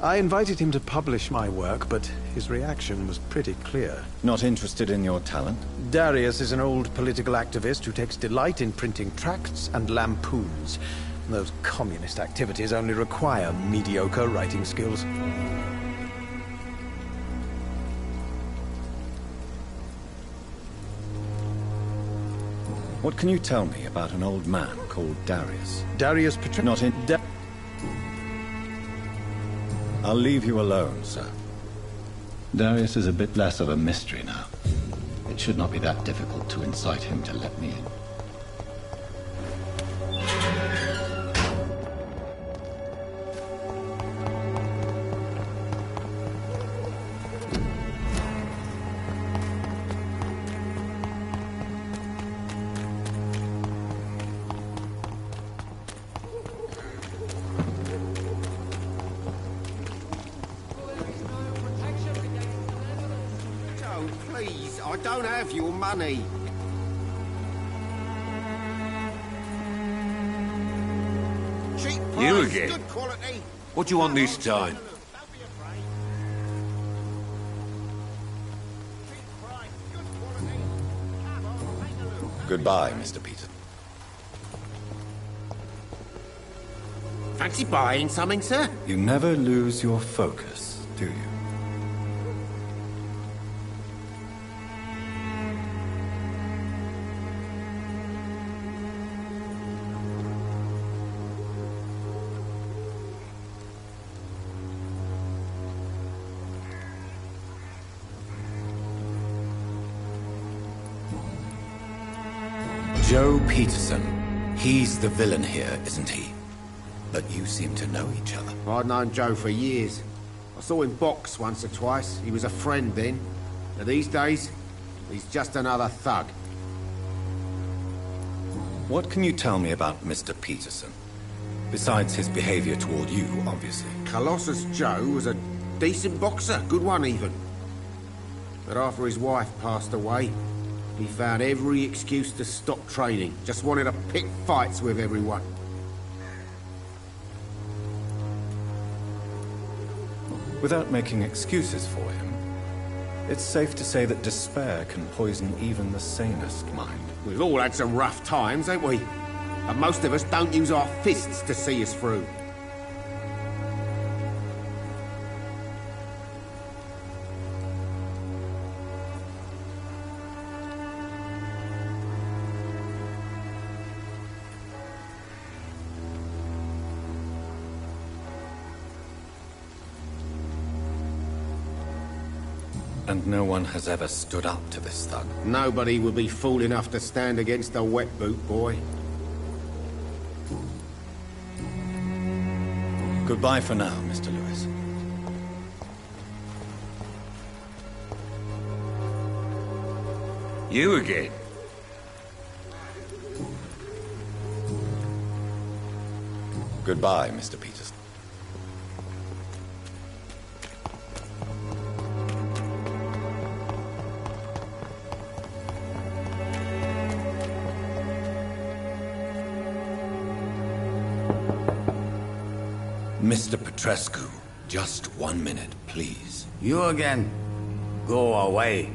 I invited him to publish my work, but his reaction was pretty clear.
Not interested in your talent?
Darius is an old political activist who takes delight in printing tracts and lampoons. Those communist activities only require mediocre writing skills.
What can you tell me about an old man called Darius?
Darius Petrescu?
Not in... I'll leave you alone, sir. Darius is a bit less of a mystery now. It should not be that difficult to incite him to let me in.
Please, I don't have your money. Cheap price,
You again?
good quality.
What do you want this time?
Goodbye, Mr. Peterson.
Fancy buying something, sir?
You never lose your focus, do you? Joe Peterson. He's the villain here, isn't he? But you seem to know each other.
I'd known Joe for years. I saw him box once or twice. He was a friend then. But these days, he's just another thug.
What can you tell me about Mr. Peterson? Besides his behavior toward you, obviously.
Colossus Joe was a decent boxer, good one even. But after his wife passed away, he found every excuse to stop training. Just wanted to pick fights with everyone.
Without making excuses for him, it's safe to say that despair can poison even the sanest mind.
We've all had some rough times, ain't we? And most of us don't use our fists to see us through.
And no one has ever stood up to this thug.
Nobody would be fool enough to stand against a wet boot boy.
Goodbye for now, Mr. Lewis.
You again?
Goodbye, Mr. Peterson. Mr. Petrescu, just 1 minute, please.
You again? Go away.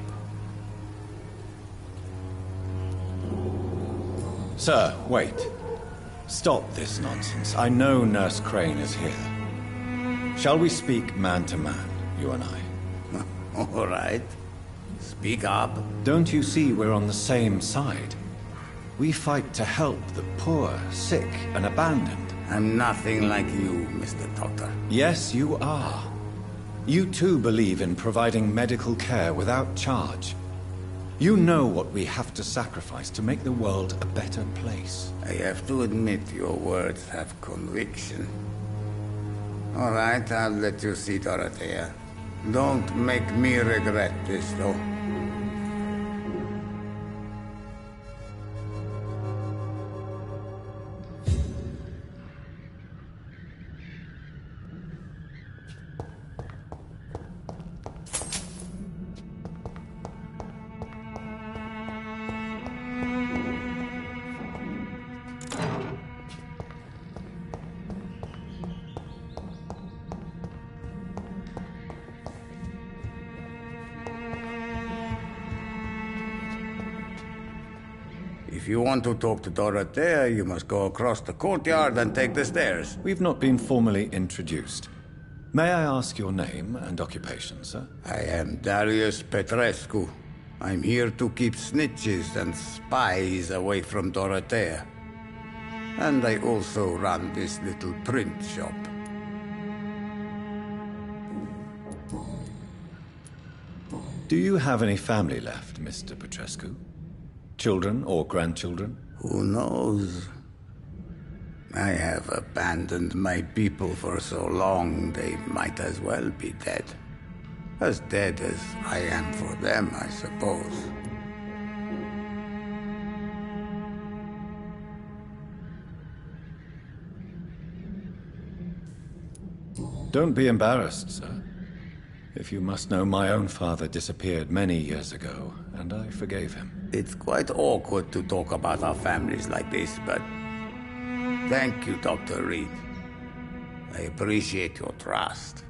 Sir, wait. Stop this nonsense. I know Nurse Crane is here. Shall we speak man to man, you and I?
All right. Speak up.
Don't you see we're on the same side? We fight to help the poor, sick, and abandoned.
I'm nothing like you, Mr. Doctor.
Yes, you are. You too believe in providing medical care without charge. You know what we have to sacrifice to make the world a better place.
I have to admit your words have conviction. All right, I'll let you see Dorothea. Don't make me regret this, though. If you want to talk to Dorothea, you must go across the courtyard and take the stairs.
We've not been formally introduced. May I ask your name and occupation, sir?
I am Darius Petrescu. I'm here to keep snitches and spies away from Dorothea. And I also run this little print shop.
Do you have any family left, Mr. Petrescu? Children or grandchildren?
Who knows? I have abandoned my people for so long, they might as well be dead. As dead as I am for them, I suppose.
Don't be embarrassed, sir. If you must know, my own father disappeared many years ago, and I forgave him.
It's quite awkward to talk about our families like this, but thank you, Dr. Reed. I appreciate your trust.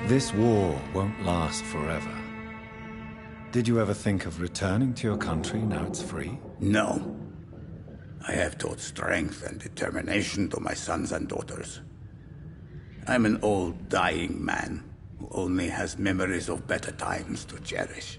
This war won't last forever. Did you ever think of returning to your country now it's free?
No. I have taught strength and determination to my sons and daughters. I'm an old, dying man who only has memories of better times to cherish.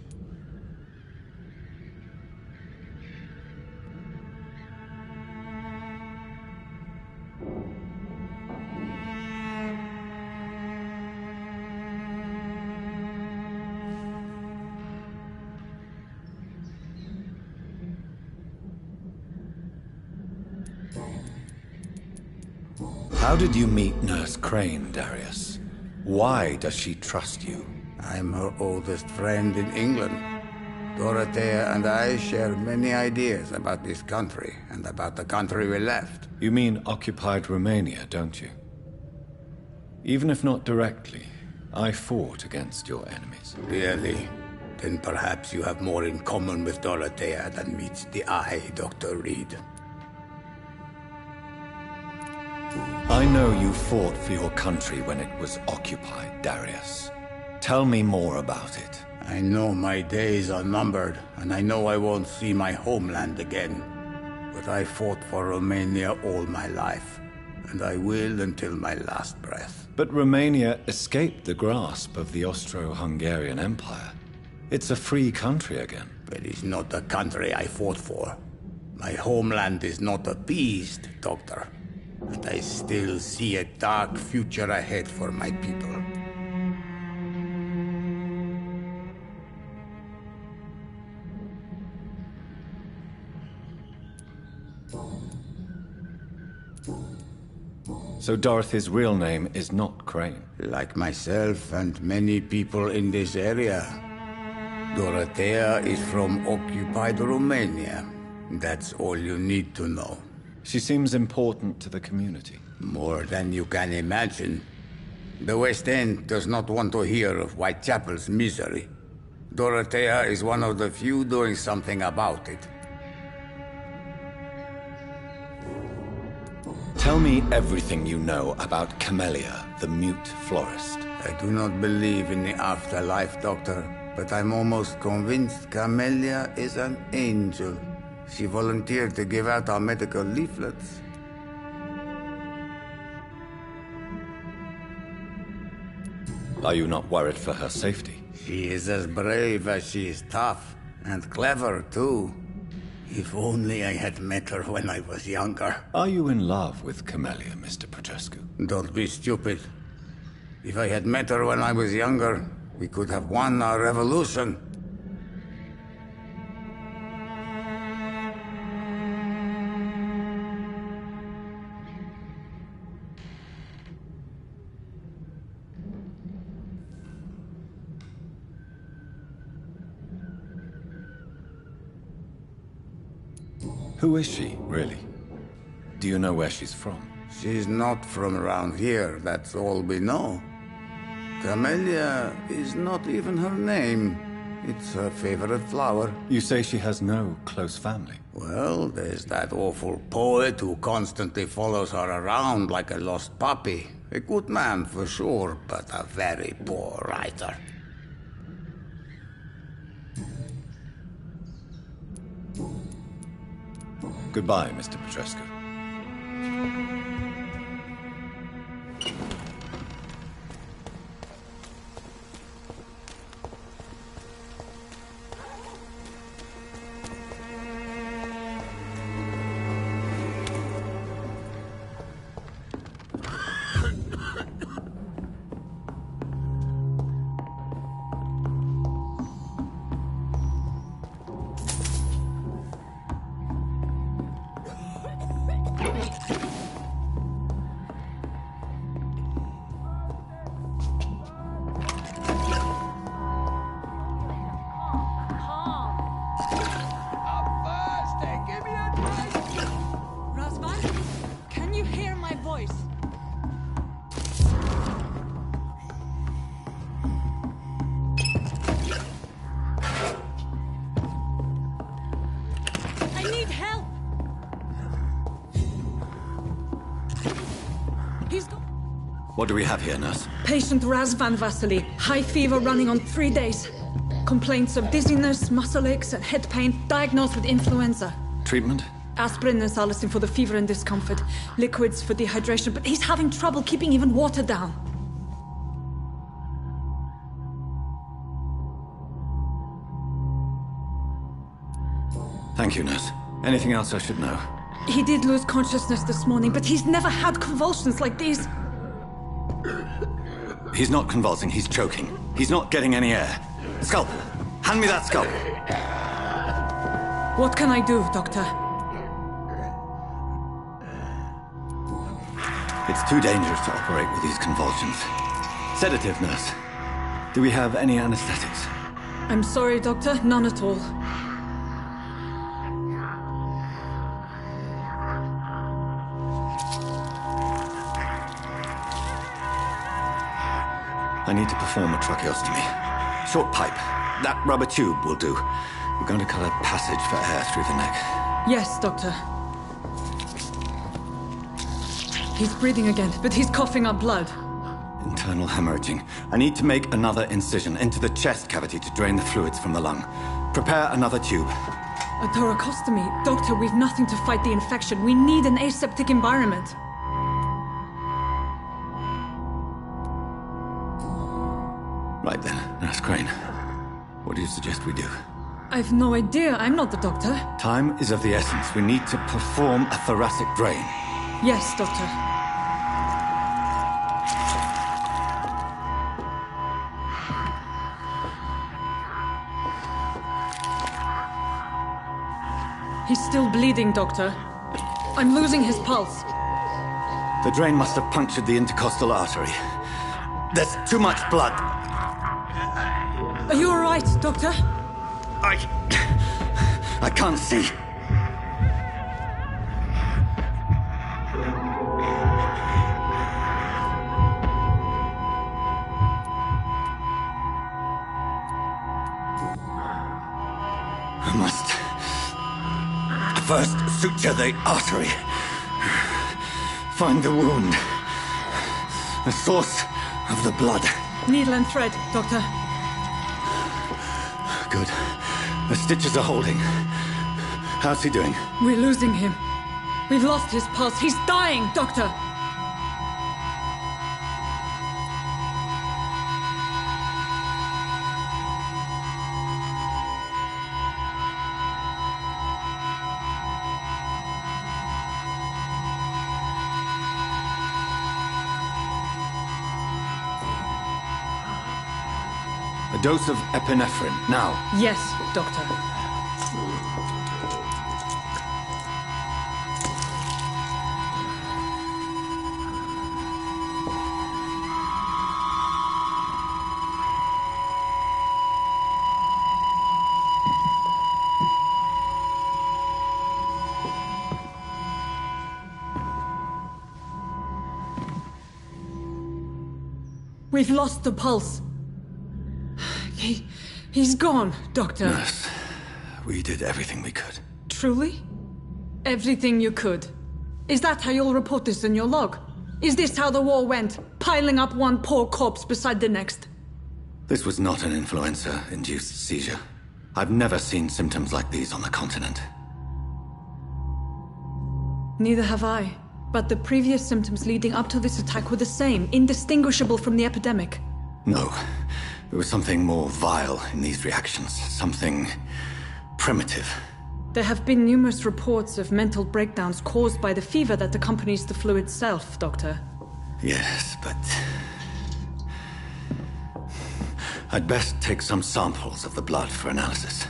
How did you meet Nurse Crane, Darius? Why does she trust you?
I'm her oldest friend in England. Dorothea and I share many ideas about this country and about the country we left.
You mean occupied Romania, don't you? Even if not directly, I fought against your enemies.
Really? Then perhaps you have more in common with Dorothea than meets the eye, Dr. Reed.
I know you fought for your country when it was occupied, Darius. Tell me more about it.
I know my days are numbered, and I know I won't see my homeland again. But I fought for Romania all my life, and I will until my last breath.
But Romania escaped the grasp of the Austro-Hungarian Empire. It's a free country again.
But it's not the country I fought for. My homeland is not appeased, Doctor. And I still see a dark future ahead for my people.
So Dorothy's real name is not Crane?
Like myself and many people in this area. Dorothea is from occupied Romania. That's all you need to know.
She seems important to the community.
More than you can imagine. The West End does not want to hear of Whitechapel's misery. Dorothea is one of the few doing something about it.
Tell me everything you know about Camellia, the mute florist.
I do not believe in the afterlife, Doctor, but I'm almost convinced Camellia is an angel. She volunteered to give out our medical leaflets.
Are you not worried for her safety?
She is as brave as she is tough, and clever, too. If only I had met her when I was younger.
Are you in love with Camellia, Mr. Petrescu?
Don't be stupid. If I had met her when I was younger, we could have won our revolution.
Who is she, really? Do you know where she's from?
She's not from around here, that's all we know. Camellia is not even her name. It's her favorite flower.
You say she has no close family?
Well, there's that awful poet who constantly follows her around like a lost puppy. A good man for sure, but a very poor writer.
Goodbye, Mr. Petrescu. What do we have here, nurse?
Patient Raz Van Vasily. High fever running on 3 days. Complaints of dizziness, muscle aches, and head pain. Diagnosed with influenza.
Treatment?
Aspirin and salicin for the fever and discomfort. Liquids for dehydration, but he's having trouble keeping even water down.
Thank you, nurse. Anything else I should know?
He did lose consciousness this morning, but he's never had convulsions like these.
He's not convulsing, he's choking. He's not getting any air. Scalpel! Hand me that scalpel!
What can I do, Doctor?
It's too dangerous to operate with these convulsions. Sedative, nurse. Do we have any anesthetics?
I'm sorry, Doctor. None at all.
I need to perform a tracheostomy. Short pipe. That rubber tube will do. We're going to cut a passage for air through the neck.
Yes, Doctor. He's breathing again, but he's coughing up blood.
Internal hemorrhaging. I need to make another incision into the chest cavity to drain the fluids from the lung. Prepare another tube.
A thoracostomy. Doctor, we've nothing to fight the infection. We need an aseptic environment.
Right then, Nurse Crane. What do you suggest we do?
I've no idea. I'm not the doctor.
Time is of the essence. We need to perform a thoracic drain.
Yes, Doctor. He's still bleeding, Doctor. I'm losing his pulse.
The drain must have punctured the intercostal artery. There's too much blood.
Are you all right, Doctor?
I can't see. I must first suture the artery. Find the wound. The source of the blood.
Needle and thread, Doctor.
Good. The stitches are holding. How's he doing?
We're losing him. We've lost his pulse. He's dying, Doctor!
A dose of epinephrine, now.
Yes, Doctor. We've lost the pulse. He's gone, Doctor.
Nurse, we did everything we could.
Truly? Everything you could? Is that how you'll report this in your log? Is this how the war went? Piling up one poor corpse beside the next?
This was not an influenza-induced seizure. I've never seen symptoms like these on the continent.
Neither have I. But the previous symptoms leading up to this attack were the same, indistinguishable from the epidemic.
No. There was something more vile in these reactions. Something primitive.
There have been numerous reports of mental breakdowns caused by the fever that accompanies the flu itself, Doctor.
Yes, but... I'd best take some samples of the blood for analysis.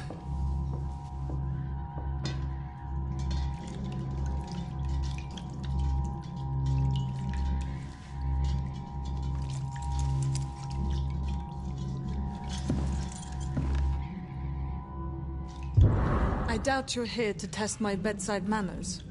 I doubt you're here to test my bedside manners.